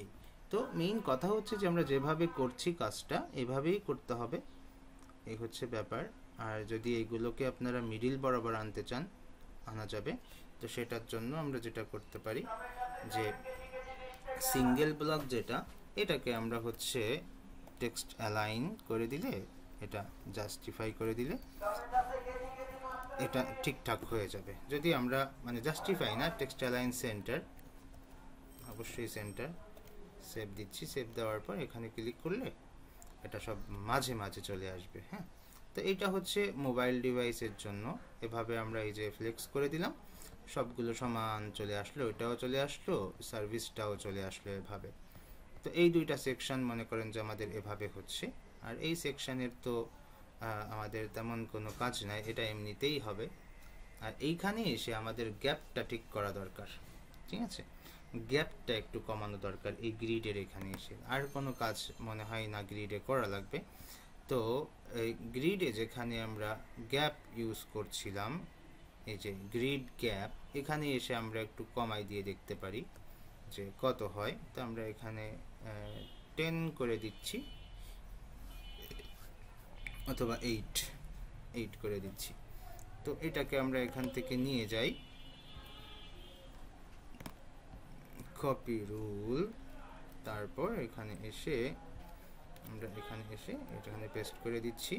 এই তো মেইন কথা হচ্ছে যে আমরা যেভাবে করছি কাজটা এভাবেই করতে হবে, এই হচ্ছে ব্যাপার। আর যদি এইগুলোকে আপনারা মিডিল বরাবর আনতে চান আনা যাবে। তো সেটার জন্য আমরা যেটা করতে পারি যে সিঙ্গেল ব্লক যেটা, এটাকে আমরা হচ্ছে টেক্সট অ্যালাইন করে দিলে, এটা জাস্টিফাই করে দিলে এটা ঠিকঠাক হয়ে যাবে। যদি আমরা মানে জাস্টিফাই না, টেক্সট অ্যালাইন সেন্টার, অবশ্যই সেন্টার, সেভ দিচ্ছি। সেভ দেওয়ার পর এখানে ক্লিক করলে এটা সব মাঝে মাঝে চলে আসবে। হ্যাঁ, তো এইটা হচ্ছে মোবাইল ডিভাইসের জন্য। এভাবে আমরা এই যে ফ্লেক্স করে দিলাম, সবগুলো সমান চলে আসলো, ওইটাও চলে আসলো, সার্ভিসটাও চলে আসলো এভাবে। তো এই দুইটা সেকশন মনে করেন যে আমাদের এভাবে হচ্ছে। আর এই সেকশনের তো আমাদের তেমন কোনো কাজ নাই, এটা এমনিতেই হবে। আর এইখানে এসে আমাদের গ্যাপটা ঠিক করা দরকার, ঠিক আছে। গ্যাপটা একটু কমানো দরকার এই গ্রিডের এখানে এসে। আর কোনো কাজ মনে হয় না গ্রিডে করা লাগবে। তো এই গ্রিডে যেখানে আমরা গ্যাপ ইউজ করছিলাম, এই যে গ্রিড গ্যাপ, এখানে এসে আমরা একটু কমাই দিয়ে দেখতে পারি যে কত হয়। তো আমরা এখানে 10 করে দিচ্ছি, অথবা 8 করে দিচ্ছি। তো এটাকে আমরা এখান থেকে নিয়ে যাই, কপি রুল, তারপর এখানে এসে আমরা এখানে এসে এখানে পেস্ট করে দিচ্ছি।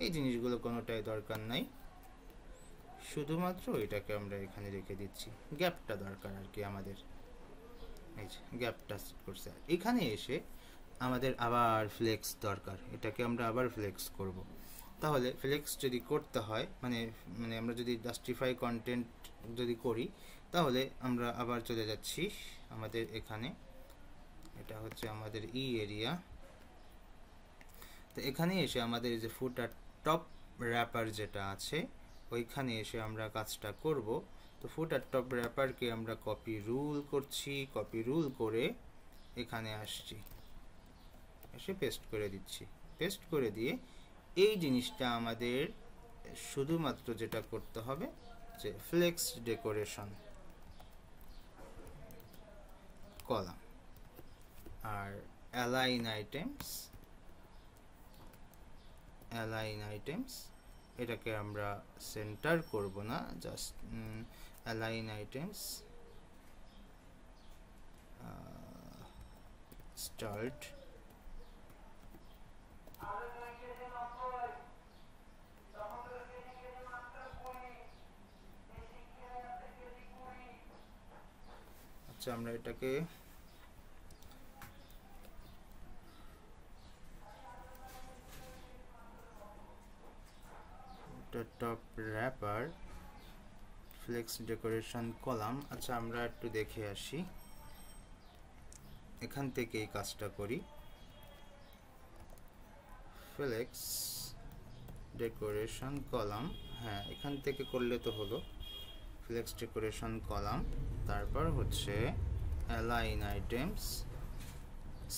এই জিনিসগুলো কোনোটাই দরকার নাই, শুধুমাত্র এটাকে আমরা এখানে রেখে দিচ্ছি। গ্যাপটা দরকার আর কি আমাদের, এই যে গ্যাপটা করছে। এখানে এসে আমাদের আবার ফ্লেক্স দরকার, এটাকে আমরা আবার ফ্লেক্স করব। তাহলে ফ্লেক্স যদি করতে হয় মানে মানে আমরা যদি জাস্টিফাই কন্টেন্ট যদি করি, তাহলে আমরা আবার চলে যাচ্ছি আমাদের এখানে, এটা হচ্ছে আমাদের এরিয়া। তো এখানে এসে আমাদের যে ফুটার টপ র্যাপার যেটা আছে ওইখানে এসে আমরা কাজটা করব। তো ফুটার টপ র্যাপারকে আমরা কপি রুল করছি, কপি রুল করে এখানে আসছি, এসে পেস্ট করে দিচ্ছি। পেস্ট করে দিয়ে এই জিনিসটা আমাদের শুধুমাত্র যেটা করতে হবে যে ফ্লেক্স ডেকোরেশন কলাম আর অ্যালাইন আইটেমস এটাকে আমরা সেন্টার করব না, জাস্ট অ্যালাইন আইটেমস স্টার্ট আচ্ছা আমরা এটাকে top wrapper flex decoration column. আচ্ছা আমরা একটু দেখে আসি, এখান থেকে এই কাজটা করি। ফ্লেক্স ডেকোরেশন কলাম, হ্যাঁ এখান থেকে করলে তো হলো। ফ্লেক্স ডেকোরেশন কলাম, তারপর হচ্ছে align items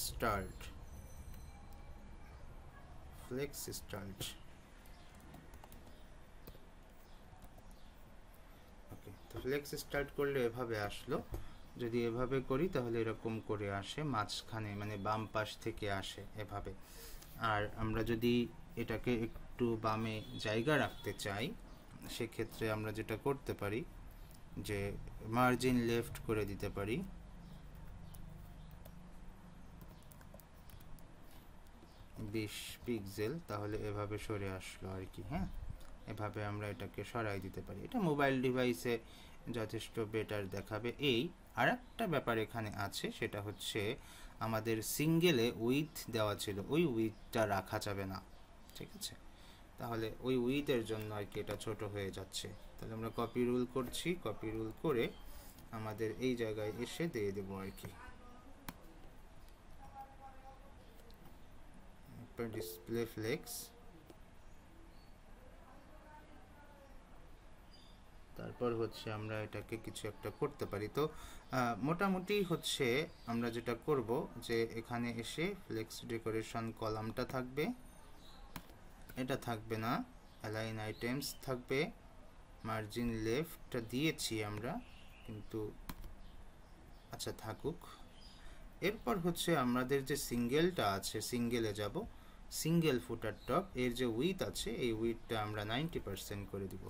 start, flex start. Okay, তো ফ্লেক্স স্টার্ট করলে এভাবে আসলো। যদি এভাবে করি তাহলে এরকম করে আসে, মাঝখানে মানে বাম পাশ থেকে আসে এভাবে। আর আমরা যদি এটাকে একটু বামে জায়গা রাখতে চাই, সেক্ষেত্রে আমরা যেটা করতে পারি যে মার্জিন লেফট করে দিতে পারি, 20 পিক্সেল, তাহলে এভাবে সরে আসলো আর কি। হ্যাঁ, এভাবে আমরা এটাকে সরাই দিতে পারি। এটা মোবাইল ডিভাইসে যথেষ্ট বেটার দেখাবে। এই আর একটা ব্যাপার এখানে আছে, সেটা হচ্ছে আমাদের সিঙ্গেলে উইথ দেওয়া ছিল, ওই উইথটা রাখা যাবে না, ঠিক আছে? তাহলে ওই উইথের জন্য আর কি এটা ছোট হয়ে যাচ্ছে। তাহলে আমরা কপি রুল করছি, কপি রুল করে আমাদের এই জায়গায় এসে দিয়ে দেবো আর কি। ডিসপ্লে ফ্লেক্স, তারপর হচ্ছে আমরা এটাকে কিছু একটা করতে পারি। তো মোটামুটি হচ্ছে আমরা যেটা করব যে এখানে এসে ফ্লেক্স ডেকোরেশন কলামটা থাকবে, এটা থাকবে না, অ্যালাইন আইটেমস থাকবে, মার্জিন লেফটটা দিয়েছি আমরা, কিন্তু আচ্ছা থাকুক। এরপর হচ্ছে আমাদের যে সিঙ্গেলটা আছে, সিঙ্গেলে যাব, সিঙ্গেল ফুটার টপ এর যে উইথ আছে, এই উইথটা আমরা 90% করে দিব,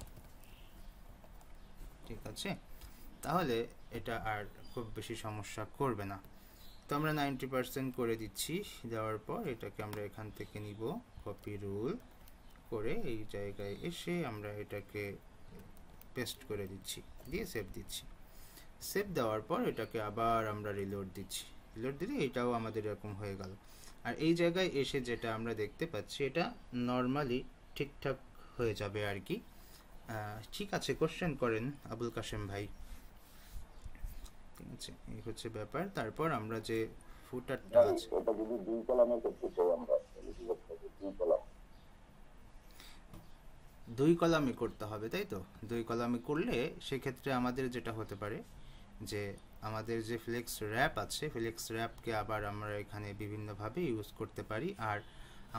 ঠিক আছে? তাহলে এটা আর খুব বেশি সমস্যা করবে না। তো আমরা 90% করে দিচ্ছি। দেওয়ার পর এটাকে আমরা এখান থেকে নিব, কপি রুল করে এই জায়গায় এসে আমরা এটাকে পেস্ট করে দিচ্ছি, দিয়ে সেভ দিচ্ছি। সেভ দেওয়ার পর এটাকে আবার আমরা রিলোড দিচ্ছি, রিলোড দিলে এটাও আমাদের এরকম হয়ে গেল। আর এই জায়গায় এসে যেটা আমরা দেখতে পাচ্ছি, এটা নর্মালি ঠিকঠাক হয়ে যাবে আর কি। ঠিক আছে, কোশ্চেন করেন আবুল কাশেম ভাই। ঠিক আছে, এই হচ্ছে ব্যাপার। তারপর আমরা যে ফুটারটা আছে, এটা যদি দুই কলামে করতে চাই আমরা, দুই কলামে করতে হবে, তাই তো? দুই কলামে করলে সেক্ষেত্রে আমাদের যেটা হতে পারে যে আমাদের যে ফ্লেক্স র্যাপ আছে, ফ্লেক্স র্যাপকে আবার আমরা এখানে বিভিন্নভাবে ইউজ করতে পারি। আর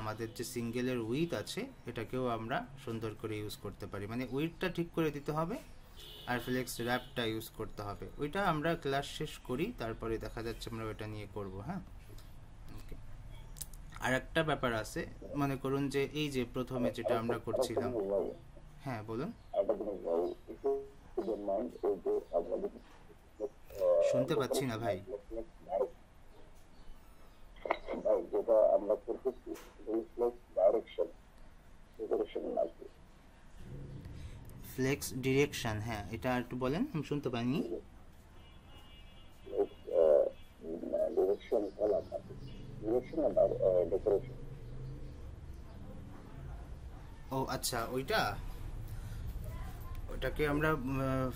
আমাদের যে সিঙ্গেলের উইথ আছে, এটাকেও আমরা সুন্দর করে ইউজ করতে পারি। মানে উইথটা ঠিক করে দিতে হবে আর ফ্লেক্স র্যাপটা ইউজ করতে হবে। ওইটা আমরা ক্লাস শেষ করি, তারপরে দেখা যাচ্ছে আমরা ওইটা নিয়ে করব। হ্যাঁ, ওকে। আর একটা ব্যাপার আছে, মনে করুন যে এই যে প্রথমে যেটা আমরা করছিলাম, হ্যাঁ বলুন। শুনতে পাচ্ছি না ভাই। যেটা আমরা করতেছি ডাইরেকশন, ফ্লেক্স ডিরেকশন, হ্যাঁ এটা একটু বলেন, আমি শুনতে পাইনি। ডিরেকশন কলাম, ডিরেকশন আর ডেকোরেশন। ও আচ্ছা, ওটাকে আমরা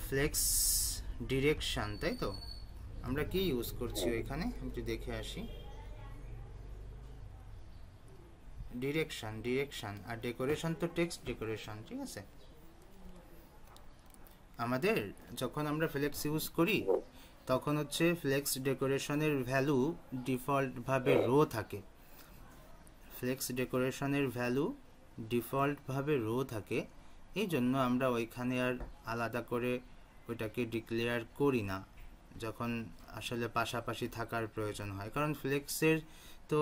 ফ্লেক্স ডিরেকশন, তাই তো? আমরা কি ইউজ করছি ওইখানে, একটু দেখে আসি। ডিরেকশন আর ডেকোরেশন তো টেক্সট ডেকোরেশন, ঠিক আছে? আমাদের যখন আমরা ফ্লেক্স ইউজ করি তখন হচ্ছে ফ্লেক্স ডেকোরেশনের ভ্যালু ডিফল্টভাবে রো থাকে। ফ্লেক্স ডেকোরেশনের ভ্যালু ডিফল্টভাবে রো থাকে, এই জন্য আমরা ওইখানে আর আলাদা করে ওইটাকে ডিক্লেয়ার করি না যখন আসলে পাশাপাশি থাকার প্রয়োজন হয়, কারণ ফ্লেক্সের তো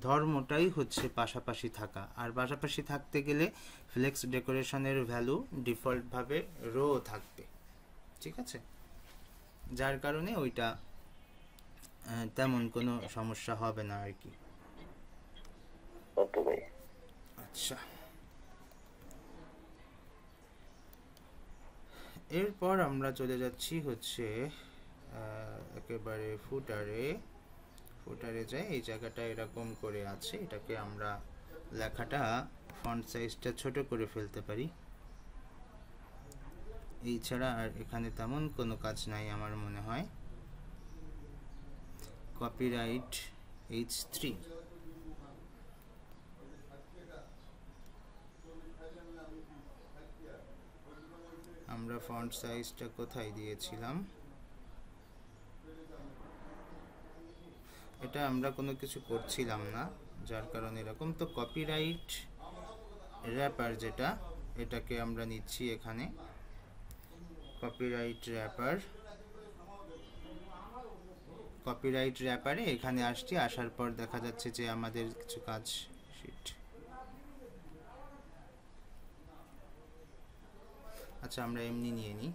ধর্মটাই হচ্ছে পাশাপাশি থাকা, আর পাশাপাশি থাকতে গেলে ফ্লেক্স ডেকোরেশনের ভ্যালু ডিফল্টভাবে রো থাকবে। ঠিক আছে, যার কারণে ওইটা তেমন কোনো সমস্যা হবে না আর কি। ওকে ভাই। আচ্ছা, এরপর আমরা চলে যাচ্ছি হচ্ছে একেবারে ফুটারে যাই। এই জায়গাটা এরকম করে আছে, এটাকে আমরা লেখাটা ফন্ট সাইজটা ছোট করে ফেলতে পারি। এই ছাড়া আর এখানে তেমন কোনো কাজ নাই আমার মনে হয়। কপিরাইট H3, আমরা ফন্ট সাইজটা কোথায় দিয়েছিলাম, এটা আমরা কোনো কিছু করছিলাম না যার কারণে এরকম। তো কপিরাইট র্যাপার যেটা, এটাকে আমরা নিচ্ছি এখানে। কপিরাইট র্যাপারে এখানে আসছি, আসার পর দেখা যাচ্ছে যে আমাদের কিছু কাজ শিট। আচ্ছা, আমরা এমনি নিয়ে নিই।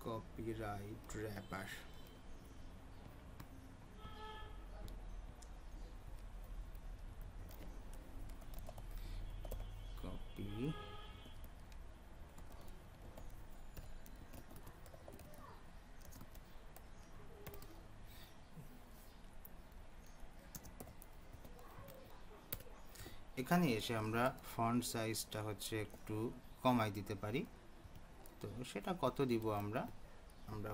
কপিরাইট র্যাপার, কপি এখানে এসে আমরা ফন্ট সাইজটা হচ্ছে একটু কমাই দিতে পারি। তো সেটা কত দিব আমরা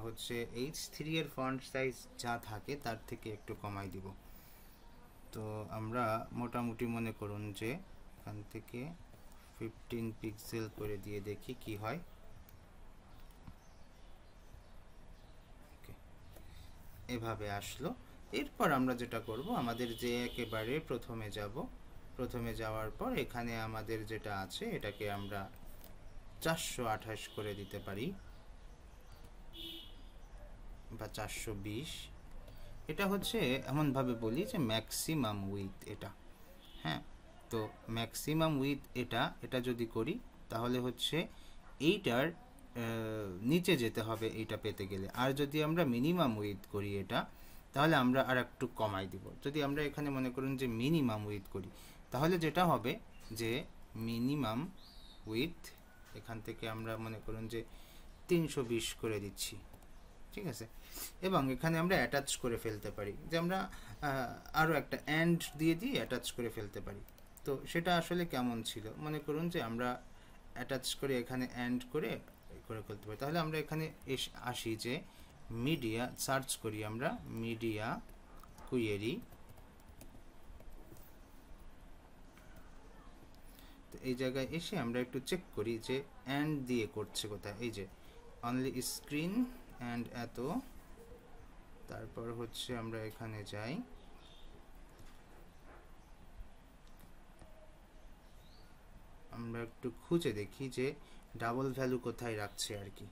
হচ্ছে H3 এর ফন্ট সাইজ যা থাকে তার থেকে একটু কমাই দিব। তো আমরা মোটামুটি মনে করুন যে এখান থেকে 15 পিক্সেল করে দিয়ে দেখি কি হয়। এভাবে আসলো। এরপর আমরা যেটা করব, আমাদের যে একেবারে প্রথমে যাওয়ার পর এখানে আমাদের যেটা আছে এটাকে আমরা 428 করে দিতে পারি বা 420। এটা হচ্ছে এমনভাবে বলি যে ম্যাক্সিমাম উইথ এটা। হ্যাঁ, তো ম্যাক্সিমাম উইথ এটা যদি করি তাহলে হচ্ছে এইটার নিচে যেতে হবে এইটা পেতে গেলে। আর যদি আমরা মিনিমাম উইথ করি এটা, তাহলে আমরা আর একটু কমাই দিব। যদি আমরা এখানে মনে করুন যে মিনিমাম উইথ করি, তাহলে যেটা হবে যে মিনিমাম উইথ এখান থেকে আমরা মনে করুন যে 320 করে দিচ্ছি। ঠিক আছে, এবং এখানে আমরা অ্যাটাচ করে ফেলতে পারি, যে আমরা আরও একটা অ্যান্ড দিয়ে অ্যাটাচ করে ফেলতে পারি। তো সেটা আসলে কেমন ছিল, মনে করুন যে আমরা অ্যাটাচ করে এখানে অ্যান্ড করে ফেলতে পারি। তাহলে আমরা এখানে আসি যে মিডিয়া সার্চ করি, আমরা মিডিয়া কুয়েরি। তো এই জায়গায় এসে আমরা একটু চেক করি যে অ্যান্ড দিয়ে করছে কোথায়। এই যে অনলি স্ক্রিন অ্যান্ড এত, তারপর হচ্ছে আমরা এখানে যাই, আমরা একটু খুঁজে দেখি যে ডাবল ভ্যালু কোথায় রাখছে আর কি।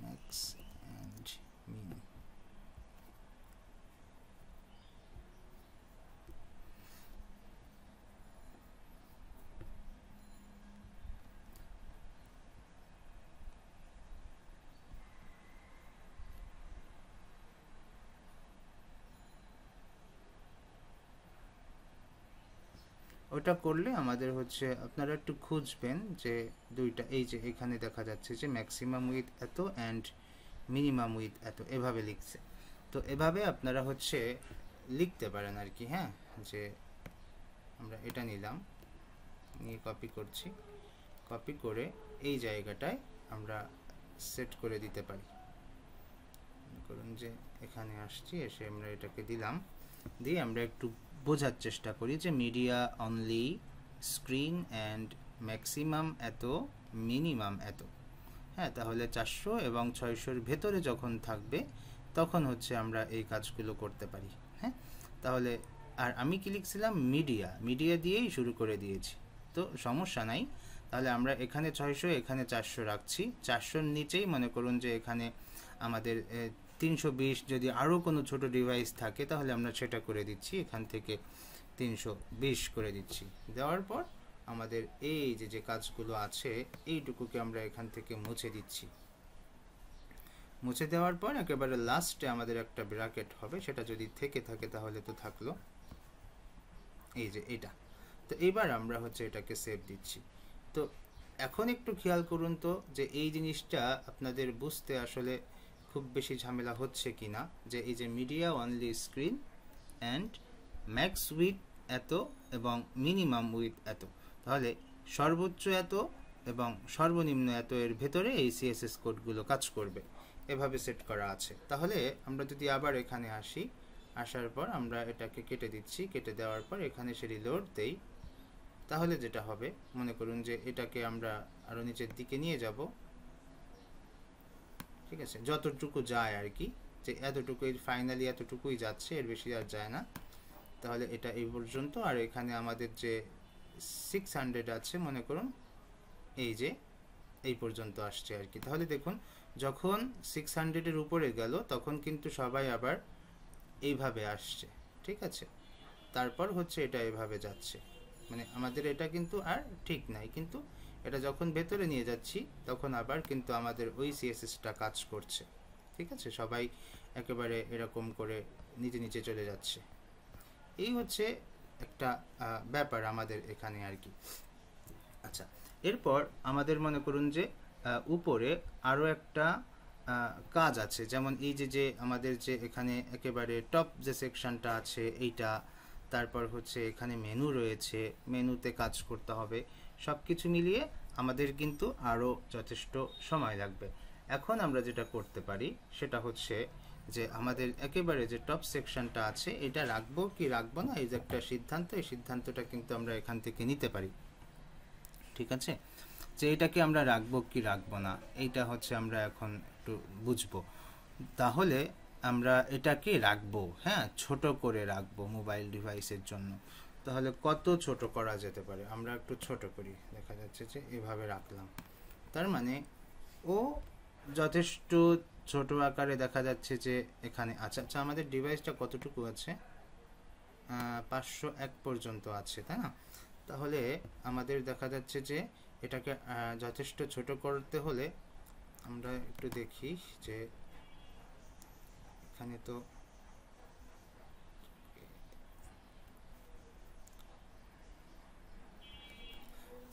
ম্যাক্স অ্যান্ড মিন, ওটা করলে আমাদের হচ্ছে, আপনারা একটু খুঁজবেন যে দুইটা, এই যে এখানে দেখা যাচ্ছে যে ম্যাক্সিমাম উইথ এত অ্যান্ড মিনিমাম উইথ এত, এভাবে লিখছে। তো এভাবে আপনারা হচ্ছে লিখতে পারেন আর কি। হ্যাঁ, যে আমরা এটা নিলাম, নিয়ে কপি করছি, কপি করে এই জায়গাটায় আমরা সেট করে দিতে পারি। করুন যে এখানে আসছি, এসে আমরা এটাকে দিলাম, দিয়ে আমরা একটু বোঝার চেষ্টা করি যে media only screen and maximum এত, মিনিমাম এত। হ্যাঁ, তাহলে 400 এবং 600-র ভেতরে যখন থাকবে তখন হচ্ছে আমরা এই কাজগুলো করতে পারি। হ্যাঁ, তাহলে আর আমি কি লিখছিলাম, মিডিয়া দিয়েই শুরু করে দিয়েছি, তো সমস্যা নাই। তাহলে আমরা এখানে 600, এখানে 400 রাখছি। 400-র নিচেই মনে করুন যে এখানে আমাদের 320, যদি আরও কোনো ছোট ডিভাইস থাকে তাহলে আমরা সেটা করে দিচ্ছি, এখান থেকে 320 করে দিচ্ছি। দেওয়ার পর আমাদের এই যে কাজগুলো আছে এইটুকুকে আমরা এখান থেকে মুছে দিচ্ছি। মুছে দেওয়ার পর একেবারে লাস্টে আমাদের একটা ব্র্যাকেট হবে, সেটা যদি থেকে থাকে তাহলে তো থাকলো, এই যে এটা। তো এবার আমরা হচ্ছে এটাকে সেভ দিচ্ছি। তো এখন একটু খেয়াল করুন তো যে এই জিনিসটা আপনাদের বুঝতে আসলে খুব বেশি ঝামেলা হচ্ছে কি না, যে এই যে media only screen and max with এত এবং মিনিমাম উইথ এত, তাহলে সর্বোচ্চ এত এবং সর্বনিম্ন এত এর ভেতরে এই সিএসএস কোডগুলো কাজ করবে, এভাবে সেট করা আছে। তাহলে আমরা যদি আবার এখানে আসি, আসার পর আমরা এটাকে কেটে দিচ্ছি, কেটে দেওয়ার পর এখানে সে রিলোড দেই, তাহলে যেটা হবে, মনে করুন যে এটাকে আমরা আরও নিচের দিকে নিয়ে যাব, ঠিক আছে, যতটুকু যায় আর কি, যে এতটুকুই ফাইনালি এতটুকুই যাচ্ছে, এর বেশি আর যায় না। তাহলে এটা এই পর্যন্ত, আর এখানে আমাদের যে 600 আছে মনে করুন এই যে এই পর্যন্ত আসছে আর কি। তাহলে দেখুন যখন 600-এর উপরে গেল তখন কিন্তু সবাই আবার এইভাবে আসছে, ঠিক আছে, তারপর হচ্ছে এটা এভাবে যাচ্ছে, মানে আমাদের এটা কিন্তু আর ঠিক নাই, কিন্তু এটা যখন ভেতরে নিয়ে যাচ্ছি তখন আবার কিন্তু আমাদের ওই সিএসএসটা কাজ করছে, ঠিক আছে, সবাই একেবারে এরকম করে নিচে নিচে চলে যাচ্ছে। এই হচ্ছে একটা ব্যাপার আমাদের এখানে আর কি। আচ্ছা, এরপর আমাদের মনে করুন যে উপরে আরও একটা কাজ আছে, যেমন এই যে আমাদের যে এখানে একেবারে টপ যে সেকশনটা আছে এইটা, তারপর হচ্ছে এখানে মেনু রয়েছে, মেনুতে কাজ করতে হবে, সব কিছু মিলিয়ে আমাদের কিন্তু আরও যথেষ্ট সময় লাগবে। এখন আমরা যেটা করতে পারি সেটা হচ্ছে যে আমাদের একেবারে যে টপ সেকশনটা আছে এটা রাখবো কি রাখবো না, এই যে একটা সিদ্ধান্ত, এই সিদ্ধান্তটা কিন্তু আমরা এখান থেকে নিতে পারি, ঠিক আছে, যে এটাকে আমরা রাখবো কি রাখবো না, এইটা হচ্ছে আমরা এখন একটু বুঝবো। তাহলে আমরা এটাকে রাখবো, হ্যাঁ, ছোট করে রাখবো মোবাইল ডিভাইসের জন্য। তাহলে কত ছোট করা যেতে পারে, আমরা একটু ছোট করি, দেখা যাচ্ছে যে এভাবে রাখলাম, তার মানে ও যথেষ্ট ছোট আকারে দেখা যাচ্ছে যে এখানে আচ্ছা আচ্ছা আমাদের ডিভাইসটা কতটুকু আছে, 501 পর্যন্ত আছে, তাই না? তাহলে আমাদের দেখা যাচ্ছে যে এটাকে যথেষ্ট ছোট করতে হলে আমরা একটু দেখি যে এখানে তো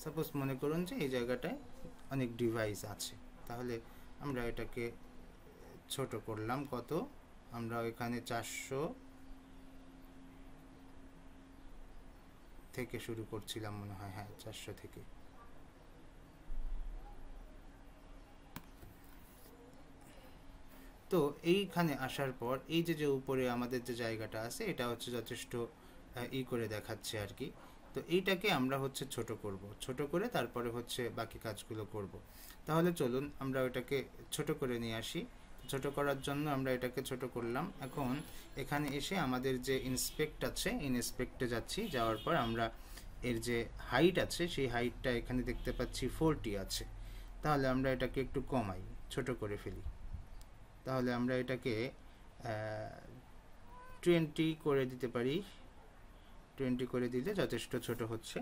সাপোজ মনে করুন যে এই জায়গাটায় অনেক ডিভাইস আছে, তাহলে আমরা এটাকে ছোট করলাম কত, আমরা এখানে 400 থেকে শুরু করছিলাম মনে হয়, হ্যাঁ 400 থেকে। তো এইখানে আসার পর এই যে উপরে আমাদের যে জায়গাটা আছে এটা হচ্ছে যথেষ্ট করে দেখাচ্ছে আর কি। তো এইটাকে আমরা হচ্ছে ছোট করব, ছোট করে তারপরে হচ্ছে বাকি কাজগুলো করব। তাহলে চলুন আমরা ওটাকে ছোট করে নিয়ে আসি। ছোট করার জন্য আমরা এটাকে ছোট করলাম। এখন এখানে এসে আমাদের যে ইন্সপেক্ট আছে, ইন্সপেক্টে যাচ্ছি, যাওয়ার পর আমরা এর যে হাইট আছে সেই হাইটটা এখানে দেখতে পাচ্ছি 40 আছে। তাহলে আমরা এটাকে একটু কমাই, ছোট করে ফেলি। তাহলে আমরা এটাকে 20 করে দিতে পারি, 20 করে দিলে যথেষ্ট ছোট হচ্ছে।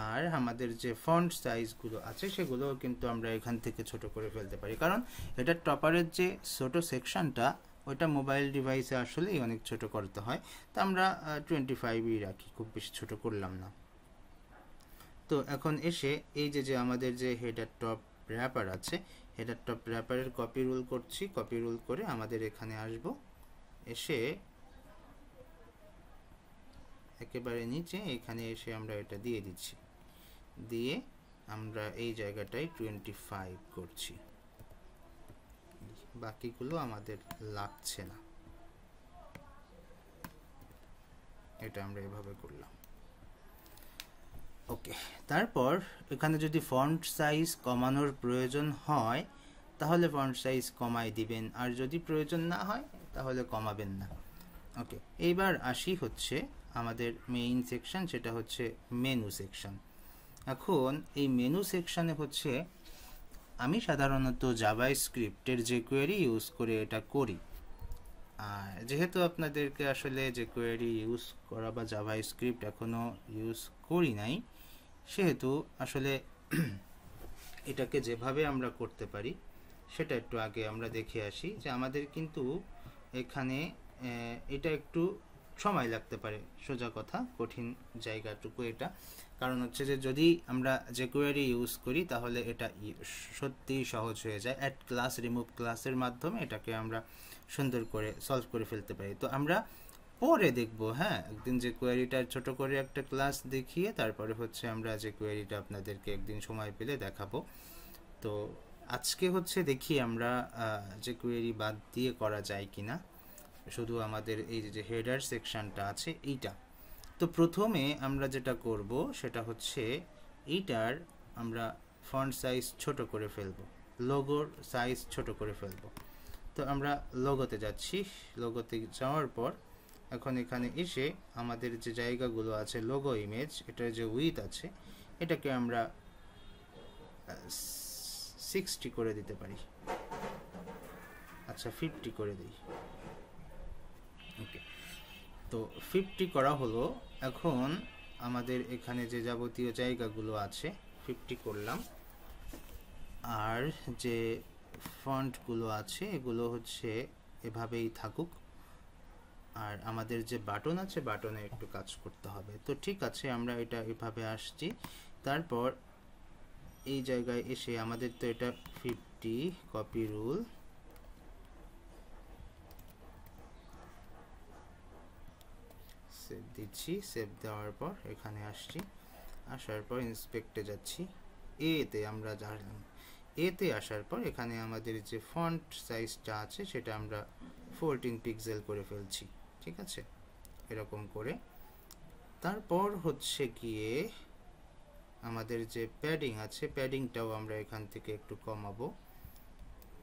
আর আমাদের যে ফন্ট সাইজগুলো আছে সেগুলো কিন্তু আমরা এখান থেকে ছোট করে ফেলতে পারি, কারণ এটা টপারের যে ছোট সেকশনটা ওইটা মোবাইল ডিভাইসে আসলেই অনেক ছোট করতে হয়, তো আমরা 25ই রাখি, খুব বেশি ছোট করলাম না। তো এখন এসে এই যে আমাদের যে হেডার টপ র্যাপার আছে, হেডার টপ র্যাপারের কপি রুল করছি, কপি রুল করে আমাদের এখানে আসব, এসে একেবারে নিচে এখানে এসে আমরা এটা দিয়ে দিচ্ছি, দিয়ে আমরা এই জায়গাটায় 25 করছি, বাকিগুলো আমাদের লাগছে না, এটা আমরা এভাবে করলাম। ওকে, তারপর এখানে যদি ফন্ট সাইজ কমানোর প্রয়োজন হয় তাহলে ফন্ট সাইজ কমাই দিবেন, আর যদি প্রয়োজন না হয় তাহলে কমাবেন না। ওকে, এইবার আসি হচ্ছে আমাদের মেইন সেকশন, সেটা হচ্ছে মেনু সেকশন। এখন এই মেনু সেকশনে হচ্ছে আমি সাধারণত জাভাস্ক্রিপ্টের jQuery ইউজ করে এটা করি। আর যেহেতু আপনাদেরকে আসলে jQuery ইউজ করা বা জাভাস্ক্রিপ্ট এখনও ইউজ করি নাই, সেহেতু আসলে এটাকে যেভাবে আমরা করতে পারি সেটা একটু আগে আমরা দেখে আসি। যে আমাদের কিন্তু এখানে এটা একটু সময় লাগতে পারে, সোজা কথা, কঠিন জায়গাটুকু এটা। কারণ হচ্ছে যে যদি আমরা jQuery ইউজ করি তাহলে এটা সত্যিই সহজ হয়ে যায়। অ্যাড ক্লাস, রিমুভ ক্লাসের মাধ্যমে এটাকে আমরা সুন্দর করে সলভ করে ফেলতে পারি। তো আমরা পরে দেখব, হ্যাঁ, একদিন jQueryটা ছোট করে একটা ক্লাস দেখিয়ে তারপরে হচ্ছে আমরা jQueryটা আপনাদেরকে একদিন সময় পেলে দেখাবো। তো আজকে হচ্ছে দেখি আমরা jQuery বাদ দিয়ে করা যায় কিনা, শুধু আমাদের এই যে হেডার সেকশনটা আছে এইটা। তো প্রথমে আমরা যেটা করব সেটা হচ্ছে এইটার আমরা ফন্ট সাইজ ছোট করে ফেলবো, লোগোর সাইজ ছোট করে ফেলবো। তো আমরা লোগোতে যাচ্ছি, লোগোতে যাওয়ার পর এখন এখানে এসে আমাদের যে জায়গাগুলো আছে লোগো ইমেজ, এটার যে উইথ আছে এটাকে আমরা 60 করে দিতে পারি। আচ্ছা, 50 করে দিই। ওকে, তো 50 করা হলো। এখন আমাদের এখানে যে যাবতীয় জায়গাগুলো আছে 50 করলাম, আর যে ফন্টগুলো আছে এগুলো হচ্ছে এভাবেই থাকুক। আর আমাদের যে বাটন আছে বাটনে একটু কাজ করতে হবে। তো ঠিক আছে, আমরা এটা এভাবে আসছি। তারপর এই জায়গায় এসে আমাদের তো এটা 50 কপি রুল, সেভ দিচ্ছি। সেভ দেওয়ার পর এখানে আসছি, আসার পর ইন্সপেক্টে যাচ্ছি, এতে আমরা এতে আসার পর এখানে আমাদের যে ফন্ট সাইজটা আছে সেটা আমরা 14 পিক্সেল করে ফেলছি। ঠিক আছে, এরকম করে। তারপর হচ্ছে গিয়ে আমাদের যে প্যাডিং আছে প্যাডিংটাও আমরা এখান থেকে একটু কমাবো।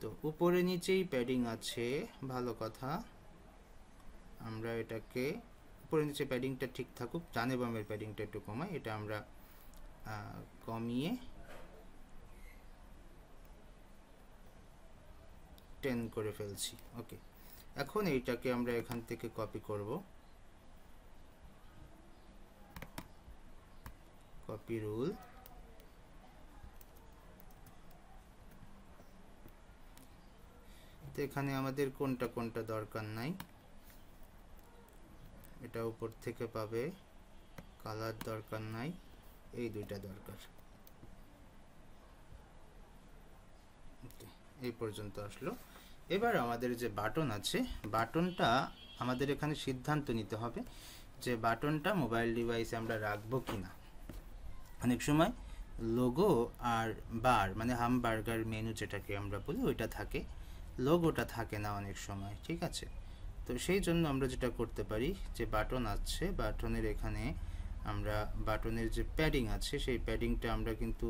তো উপরে নিচেই প্যাডিং আছে, ভালো কথা। আমরা এটাকে উপরে নিচে প্যাডিংটা ঠিক থাকুক, ডানে বামের প্যাডিংটা একটু কমাই, এটা আমরা কমিয়ে 10 করে ফেলছি। ওকে, এখন এইটাকে আমরা এখান থেকে কপি করব, কপি রুল। তো এখানে আমাদের কোনটা কোনটা দরকার নাই, এটা উপর থেকে পাবে, কালার দরকার নাই, এই দুইটা দরকার। এই পর্যন্ত আসলো। এবার আমাদের যে বাটন আছে বাটনটা আমাদের এখানে সিদ্ধান্ত নিতে হবে যে বাটনটা মোবাইল ডিভাইসে আমরা রাখবো কিনা। অনেক সময় লোগো আর বার মানে হামবার্গার মেনু যেটাকে আমরা বলি ওইটা থাকে, লোগোটা থাকে না অনেক সময়। ঠিক আছে, তো সেই জন্য আমরা যেটা করতে পারি যে বাটন আছে, বাটনের এখানে আমরা বাটনের যে প্যাডিং আছে সেই প্যাডিংটা আমরা কিন্তু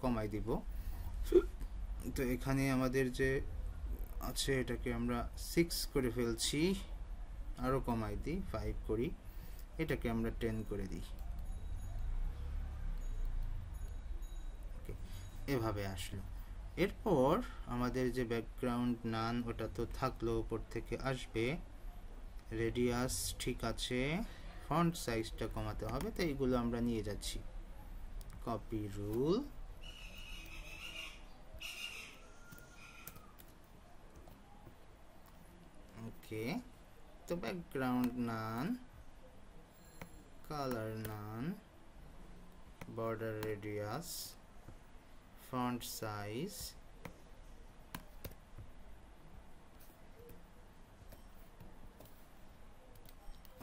কমাই দিব। তো এখানে আমাদের যে আছে এটাকে আমরা 6 করে ফেলছি, আরও কমাই দিই, 5 করি, এটাকে আমরা 10 করে দিই। এভাবে আসলো। এরপর আমাদের যে ব্যাকগ্রাউন্ড নান ওটা তো থাকলো, উপর থেকে আসবে, রেডিয়াস ঠিক আছে, ফন্ট সাইজটা কমাতে হবে, তো এইগুলো আমরা নিয়ে যাচ্ছি। কপি রুল, ওকে। তো ব্যাকগ্রাউন্ড নান, কালার নান, বর্ডার রেডিয়াস, ফন্ট সাইজ,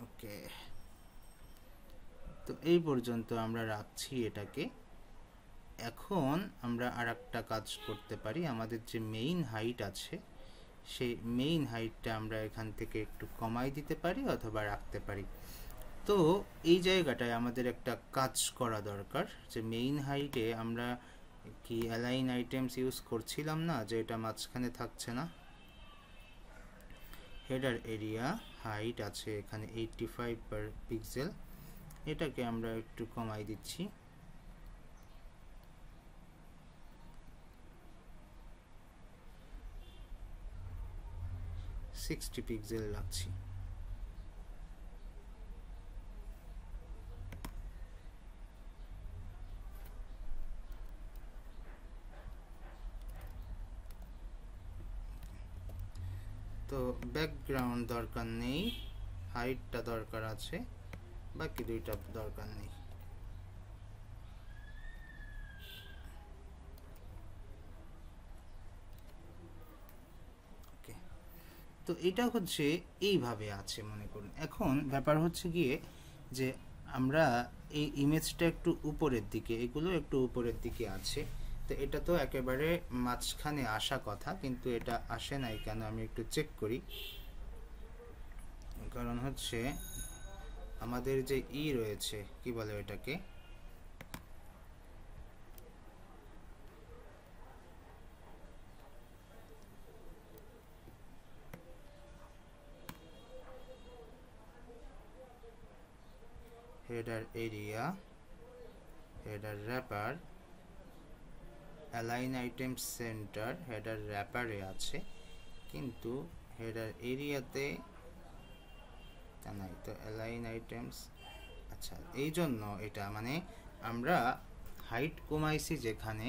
ওকে। তো এই পর্যন্ত আমরা রাখছি এটাকে। এখন আমরা আরেকটা কাজ করতে পারি, আমাদের যে মেইন হাইট আছে সেই মেইন হাইটটা আমরা এখান থেকে একটু কমাই দিতে পারি অথবা রাখতে পারি। তো এই জায়গাটায় আমাদের একটা কাজ করা দরকার, যে মেইন হাইটে আমরা কি অ্যালাইন আইটেমস ইউজ করছিলাম না, যে এটা মাঝখানে থাকছে না। হেডার এরিয়া হাইট আছে এখানে 85 পার পিক্সেল, এটাকে আমরা একটু কমাই দিচ্ছি। সিক্সটি পিক্সেল রাখছি। তো ব্যাকগ্রাউন্ড দরকার নেই, হাইটটা দরকার আছে, বাকি দুইটা দরকার নেই। ওকে, তো এটা হচ্ছে এইভাবে আছে মনে করুন। এখন ব্যাপার হচ্ছে গিয়ে যে আমরা এই ইমেজটা একটু উপরের দিকে, এগুলো একটু উপরের দিকে আছে, তো এটা তো একেবারে মাঝখানে আসা কথা, কিন্তু এটা আসে নাই কেন আমি একটু চেক করি। কারণ হচ্ছে আমাদের যে রয়েছে, কি বলে এটাকে, header area, header wrapper, align item center header র্যাপারে আছে, কিন্তু হেডার এরিয়াতে তা নাই। তো অ্যালাইন আইটেমস, আচ্ছা এই জন্য এটা মানে আমরা হাইট কমাইছি যেখানে,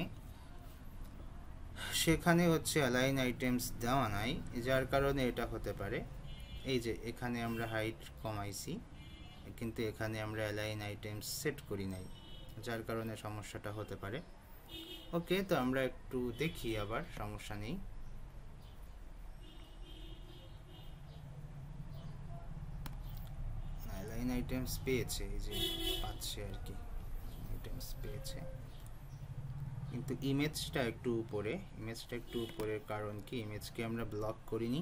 সেখানে হচ্ছে অ্যালাইন আইটেমস দেওয়া নাই, যার কারণে এটা হতে পারে। এই যে এখানে আমরা হাইট কমাইছি কিন্তু এখানে আমরা অ্যালাইন আইটেমস সেট করি নাই, যার কারণে সমস্যাটা হতে পারে। ওকে, তো আমরা একটু দেখি আবার, সমস্যা নেই। অ্যালাইন আইটেমস পেয়েছে, এই যে পাচ্ছে আর কি, আইটেমস পেয়েছে, কিন্তু ইমেজটা একটু উপরে। ইমেজটা একটু উপরের কারণ কি, ইমেজকে আমরা ব্লক করিনি।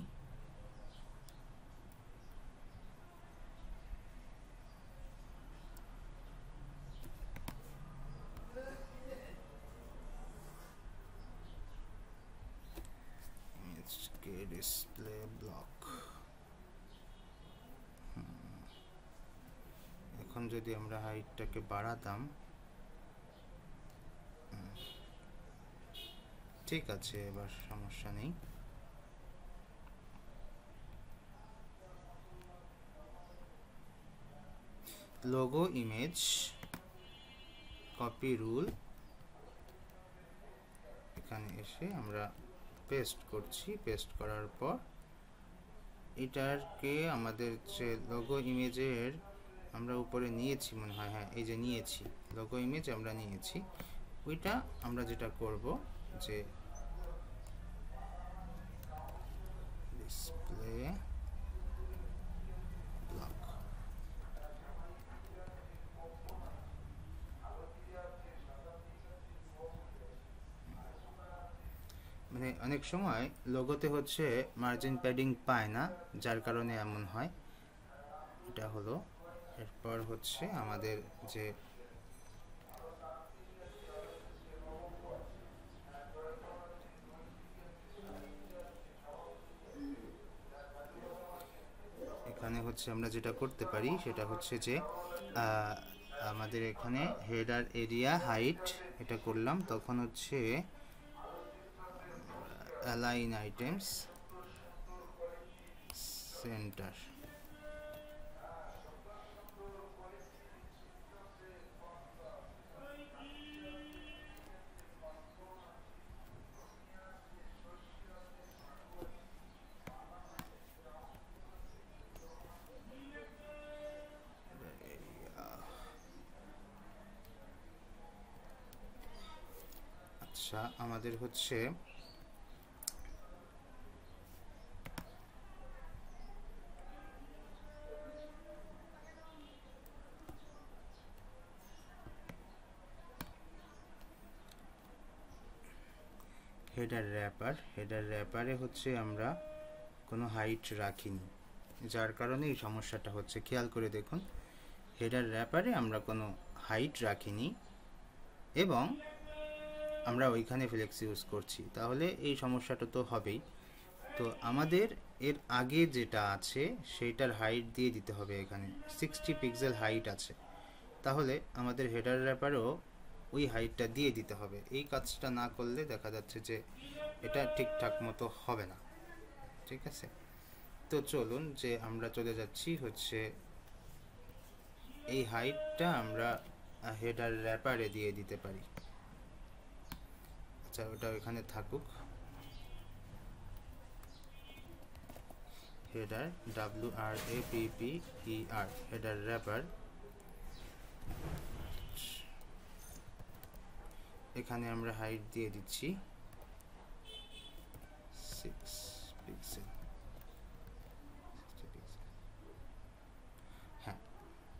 ইমেজকে ডিসপ্লে ব্লক। এখন যদি আমরা হাইটটাকে বাড়াতাম, ঠিক আছে, এবার সমস্যা নেই। লোগো ইমেজ কপি রুল, এখানে এসে আমরা পেস্ট করছি। পেস্ট করার পর এটাকে আমাদের যে লোগো ইমেজের আমরা উপরে নিয়েছি মনে হয়, হ্যাঁ এই যে নিয়েছি, লোগো ইমেজ আমরা নিয়েছি, ওইটা আমরা যেটা করব যে ডিসপ্লে ব্লক, মানে অনেক সময় লোগোতে হচ্ছে মার্জিন প্যাডিং পায় না, যার কারণে এমন হয়। এটা হলো, এরপর হচ্ছে আমাদের যে এখানে হচ্ছে আমরা যেটা করতে পারি সেটা হচ্ছে যে আমাদের এখানে হেডার এরিয়া হাইট এটা করলাম, তখন হচ্ছে অ্যালাইন আইটেমস সেন্টার, আচ্ছা আমাদের হচ্ছে হেডার র্যাপারে হচ্ছে আমরা কোনো হাইট রাখিনি, যার কারণে এই সমস্যাটা হচ্ছে। খেয়াল করে দেখুন, হেডার র্যাপারে আমরা কোনো হাইট রাখিনি এবং আমরা ওইখানে ফ্লেক্স ইউজ করছি, তাহলে এই সমস্যাটা তো হবেই। তো আমাদের এর আগে যেটা আছে সেইটার হাইট দিয়ে দিতে হবে। এখানে 60 পিক্সেল হাইট আছে, তাহলে আমাদের হেডার র্যাপারও ওই হাইটটা দিয়ে দিতে হবে। এই কাজটা না করলে দেখা যাচ্ছে যে এটা ঠিকঠাক মতো হবে না। ঠিক আছে, তো চলুন যে আমরা চলে যাচ্ছি হচ্ছে এই হাইটটা আমরা হেডার র্যাপারে দিয়ে দিতে পারি। আচ্ছা, ওটা এখানে থাকুক। হেডার WRAPPER হেডার র্যাপার, এখানে আমরা হাইট দিয়ে দিচ্ছি 6 পিক্সেল। হ্যাঁ,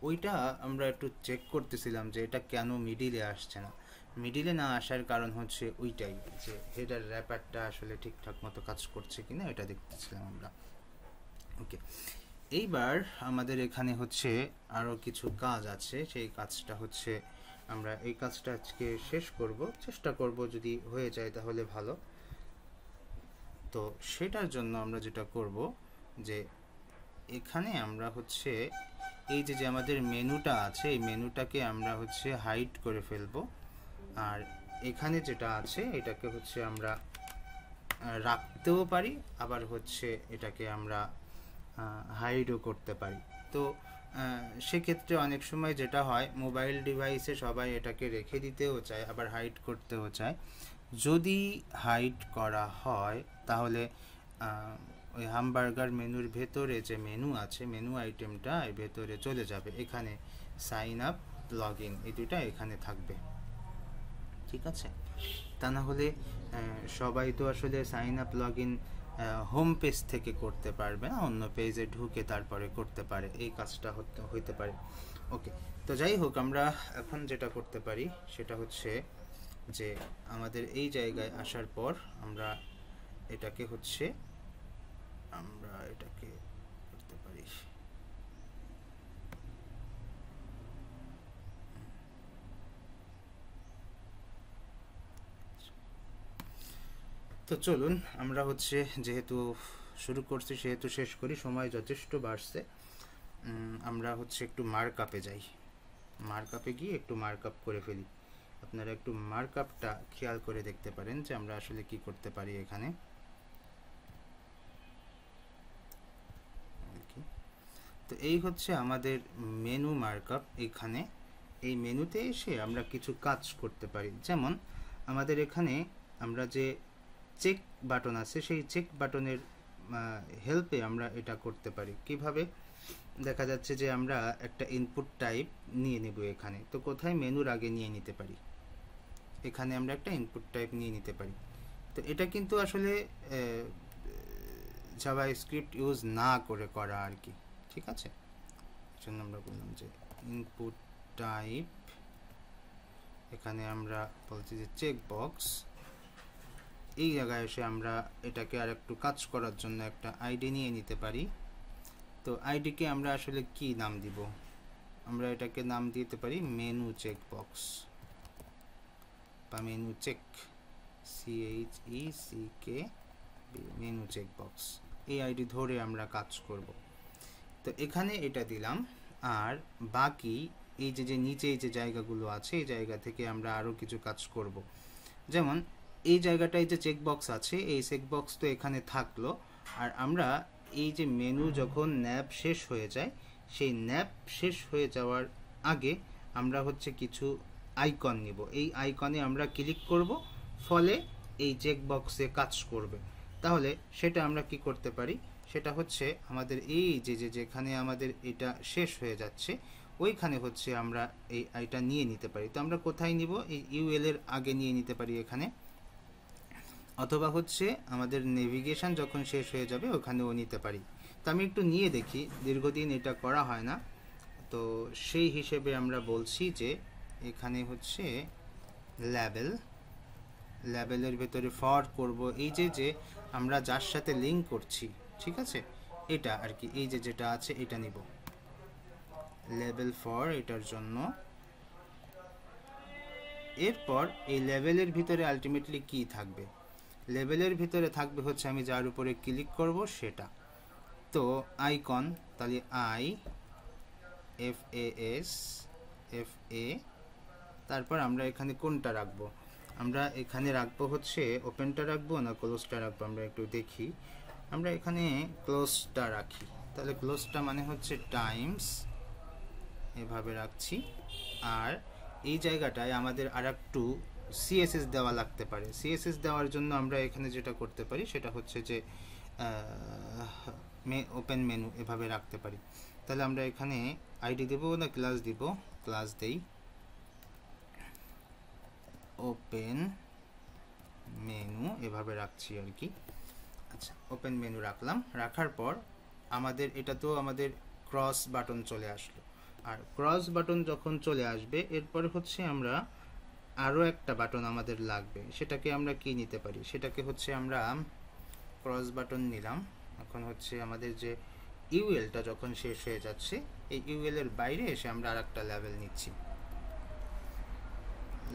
ওইটা আমরা একটু চেক করতেছিলাম যে এটা কেন মিডিলে আসছে না। মিডিলে না আসার কারণ হচ্ছে ওইটাই, যে হেডার র্যাপারটা আসলে ঠিকঠাক মতো কাজ করছে কিনা এটা দেখতেছিলাম আমরা। ওকে, এইবার আমাদের এখানে হচ্ছে আরও কিছু কাজ আছে। সেই কাজটা হচ্ছে আমরা এই কাজটা আজকে শেষ করব, চেষ্টা করব যদি হয়ে যায় তাহলে ভালো। তো সেটার জন্য আমরা যেটা করব যে এখানে আমরা হচ্ছে এই যে আমাদের মেনুটা আছে, এই মেনুটাকে আমরা হচ্ছে হাইড করে ফেলবো। আর এখানে যেটা আছে এটাকে হচ্ছে আমরা রাখতেও পারি, আবার হচ্ছে এটাকে আমরা হাইডও করতে পারি। তো সেক্ষেত্রে অনেক সময় যেটা হয়, মোবাইল ডিভাইসে সবাই এটাকে রেখে দিতেও চায়, আবার হাইড করতেও চায়। যদি হাইড করা হয় তাহলে ওই হামবার্গার মেনুর ভেতরে যে মেনু আছে, মেনু আইটেমটা এর ভেতরে চলে যাবে। এখানে সাইন আপ, লগ ইন, এই দুটা এখানে থাকবে। ঠিক আছে, তা না হলে সবাই তো আসলে sign up log in home page থেকে করতে পারবে না, অন্য পেজে ঢুকে তারপরে করতে পারে, এই কাজটা হইতে পারে। ওকে, তো যাই হোক, আমরা এখন যেটা করতে পারি সেটা হচ্ছে যে আমাদের এই জায়গায় আসার পর আমরা এটাকে করতে পারি। তো চলুন আমরা হচ্ছে যেহেতু শুরু করছি সেহেতু শেষ করি, সময় যথেষ্ট বাড়ছে। আমরা হচ্ছে একটু মার্কআপে যাই, মার্কআপে গিয়ে একটু মার্কআপ করে ফেলি। আপনারা একটু মার্কআপটা খেয়াল করে দেখতে পারেন যে আমরা আসলে কি করতে পারি এখানে। তো এই হচ্ছে আমাদের মেনু মার্কআপ। এখানে এই মেনুতে এসে আমরা কিছু কাজ করতে পারি, যেমন আমাদের এখানে আমরা যে চেক বাটন আছে সেই চেক বাটনের হেল্পে আমরা এটা করতে পারি। কিভাবে? দেখা যাচ্ছে যে আমরা একটা ইনপুট টাইপ নিয়ে নেব এখানে, তো কোথায় মেনুর আগে নিয়ে নিতে পারি, এখানে আমরা একটা ইনপুট টাইপ নিয়ে নিতে পারি। তো এটা কিন্তু আসলে জাভাস্ক্রিপ্ট ইউজ না করে করা আর কি। ঠিক আছে, জন্য আমরা বললাম যে ইনপুট টাইপ, এখানে আমরা বলছি যে চেক বক্স। এই জায়গায় এসে আমরা এটাকে আর একটু কাজ করার জন্য একটা আইডি নিয়ে নিতে পারি। তো আইডিকে আমরা আসলে কি নাম দিব? আমরা এটাকে নাম দিতে পারি মেনু চেক বক্স বা menu check, CHECK, menu check box. এই আইডি ধরে আমরা কাজ করব। তো এখানে এটা দিলাম, আর বাকি এই যে নিচে এই যে জায়গাগুলো আছে এই জায়গা থেকে আমরা আরও কিছু কাজ করব। যেমন এই জায়গাটায় যে চেকবক্স আছে, এই চেকবক্স তো এখানে থাকলো, আর আমরা এই যে মেনু যখন ন্যাব শেষ হয়ে যায়, সেই ন্যাব শেষ হয়ে যাওয়ার আগে আমরা হচ্ছে কিছু আইকন নিব। এই আইকনে আমরা ক্লিক করব, ফলে এই চেকবক্সে কাজ করবে। তাহলে সেটা আমরা কি করতে পারি, সেটা হচ্ছে আমাদের এই যেখানে আমাদের এটা শেষ হয়ে যাচ্ছে ওইখানে হচ্ছে আমরা এইটা নিয়ে নিতে পারি। তো আমরা কোথায় নিব? এই ইউএল এর আগে নিয়ে নিতে পারি এখানে, অথবা হচ্ছে আমাদের নেভিগেশন যখন শেষ হয়ে যাবে ওখানেও নিতে পারি। তো আমি একটু নিয়ে দেখি, দীর্ঘদিন এটা করা হয় না, তো সেই হিসেবে আমরা বলছি যে এখানে হচ্ছে লেভেলের ভেতরে ফর করব, এই যে আমরা যার সাথে লিঙ্ক করছি, ঠিক আছে, এটা আর কি, এই যেটা আছে এটা নিব লেভেল ফর এটার জন্য। এরপর এই লেভেলের ভিতরে আলটিমেটলি কি থাকবে, লেভেলের ভিতরে থাকবে হচ্ছে আমি যার উপরে ক্লিক করব সেটা। তো আইকন, তাহলে FAS, তারপর আমরা এখানে কোনটা রাখবো, আমরা এখানে রাখবো হচ্ছে ওপেনটা রাখবো না ক্লোজটা রাখবো, আমরা একটু দেখি। আমরা এখানে ক্লোজটা রাখি, তাহলে ক্লোজটা মানে হচ্ছে টাইমস, এভাবে রাখছি। আর এই জায়গাটায় আমাদের আর একটু CSS দেওয়া লাগতে পারে। CSS দেওয়ার জন্য আমরা এখানে যেটা করতে পারি সেটা হচ্ছে যে ওপেন মেনু এভাবে রাখতে পারি। তাহলে আমরা এখানে আইডি দেবো না ক্লাস দিব, ক্লাস দেই ওপেন মেনু, এভাবে রাখছি আর কি। আচ্ছা, ওপেন মেনু রাখলাম, রাখার পর আমাদের এটা তো আমাদের ক্রস বাটন চলে আসলো। আর ক্রস বাটন যখন চলে আসবে এরপরে হচ্ছে আমরা আরও একটা বাটন আমাদের লাগবে, সেটাকে আমরা কি নিতে পারি, সেটাকে হচ্ছে আমরা ক্রস বাটন নিলাম। এখন হচ্ছে আমাদের যে ইউএলটা যখন শেষ হয়ে যাচ্ছে, এই ইউএল এর বাইরে এসে আমরা আর একটা লেভেল নিচ্ছি,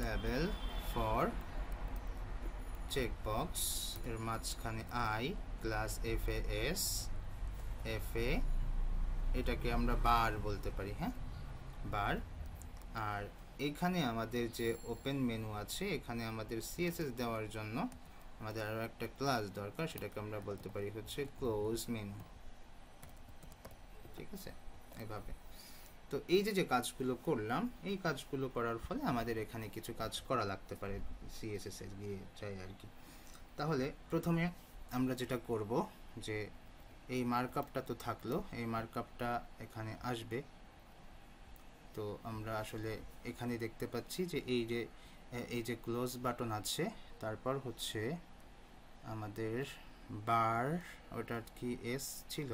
লেভেল ফর চেকবক্স, এর মাঝখানে আই ক্লাস FAS, এটাকে আমরা বার বলতে পারি, হ্যাঁ বার। আর এখানে আমাদের যে ওপেন মেনু আছে, এখানে আমাদের CSS দেওয়ার জন্য আমাদের আরও একটা ক্লাস দরকার, সেটাকে আমরা বলতে পারি হচ্ছে ক্লোজ মেনু, ঠিক আছে, এভাবে। তো এই যে কাজগুলো করলাম, এই কাজগুলো করার ফলে আমাদের এখানে কিছু কাজ করা লাগতে পারে CSS এর দিয়ে চাই আর কি। তাহলে প্রথমে আমরা যেটা করব যে এই মার্কআপটা তো থাকলো, এই মার্কআপটা এখানে আসবে। তো আমরা আসলে এখানে দেখতে পাচ্ছি যে এই যে ক্লোজ বাটন আছে, তারপর হচ্ছে আমাদের বার, ওটা কি এস ছিল,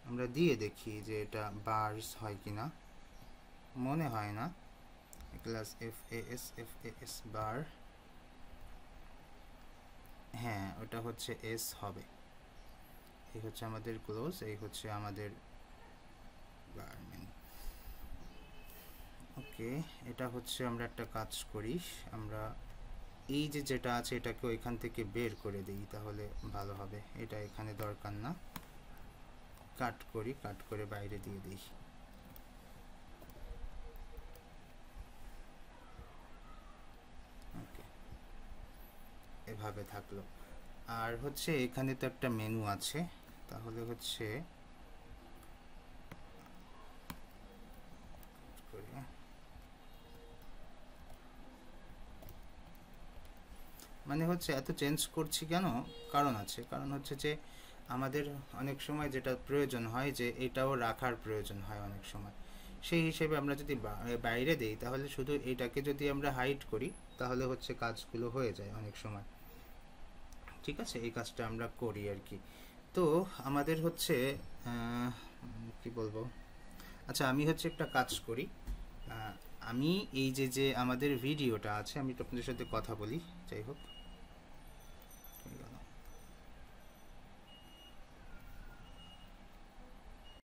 আমরা দিয়ে দেখি যে এটা বার্স হয় কিনা, মনে হয় না। ক্লাস FAS বার, হ্যাঁ ওটা হচ্ছে এস হবে। এই হচ্ছে আমাদের ক্লোজ, এই হচ্ছে আমাদের বার মেনু। ওকে, এটা হচ্ছে আমরা একটা কাজ করি, আমরা এই যেটা আছে এটাকে ওইখান থেকে বের করে দিই, তাহলে ভালো হবে। এটা এখানে দরকার না, কাট করি, কাট করে বাইরে দিয়ে দিই। ওকে, এভাবে থাকলো। আর হচ্ছে এখানে তো একটা মেনু আছে, তাহলে হচ্ছে মানে হচ্ছে এত চেঞ্জ করছি কেন, কারণ আছে, কারণ হচ্ছে যে আমাদের অনেক সময় যেটা প্রয়োজন হয় যে এটাও রাখার প্রয়োজন হয় অনেক সময়, সেই হিসেবে আমরা যদি বাইরে দিই, তাহলে শুধু এটাকে যদি আমরা হাইড করি তাহলে হচ্ছে কাজগুলো হয়ে যায় অনেক সময়, ঠিক আছে, এই কাজটা আমরা করি আর কি। তো আমাদের হচ্ছে কি বলবো, আচ্ছা আমি হচ্ছে একটা কাজ করি, আমি এই যে আমাদের ভিডিওটা আছে, আমি তো আপনাদের সাথে কথা বলি, যাই হোক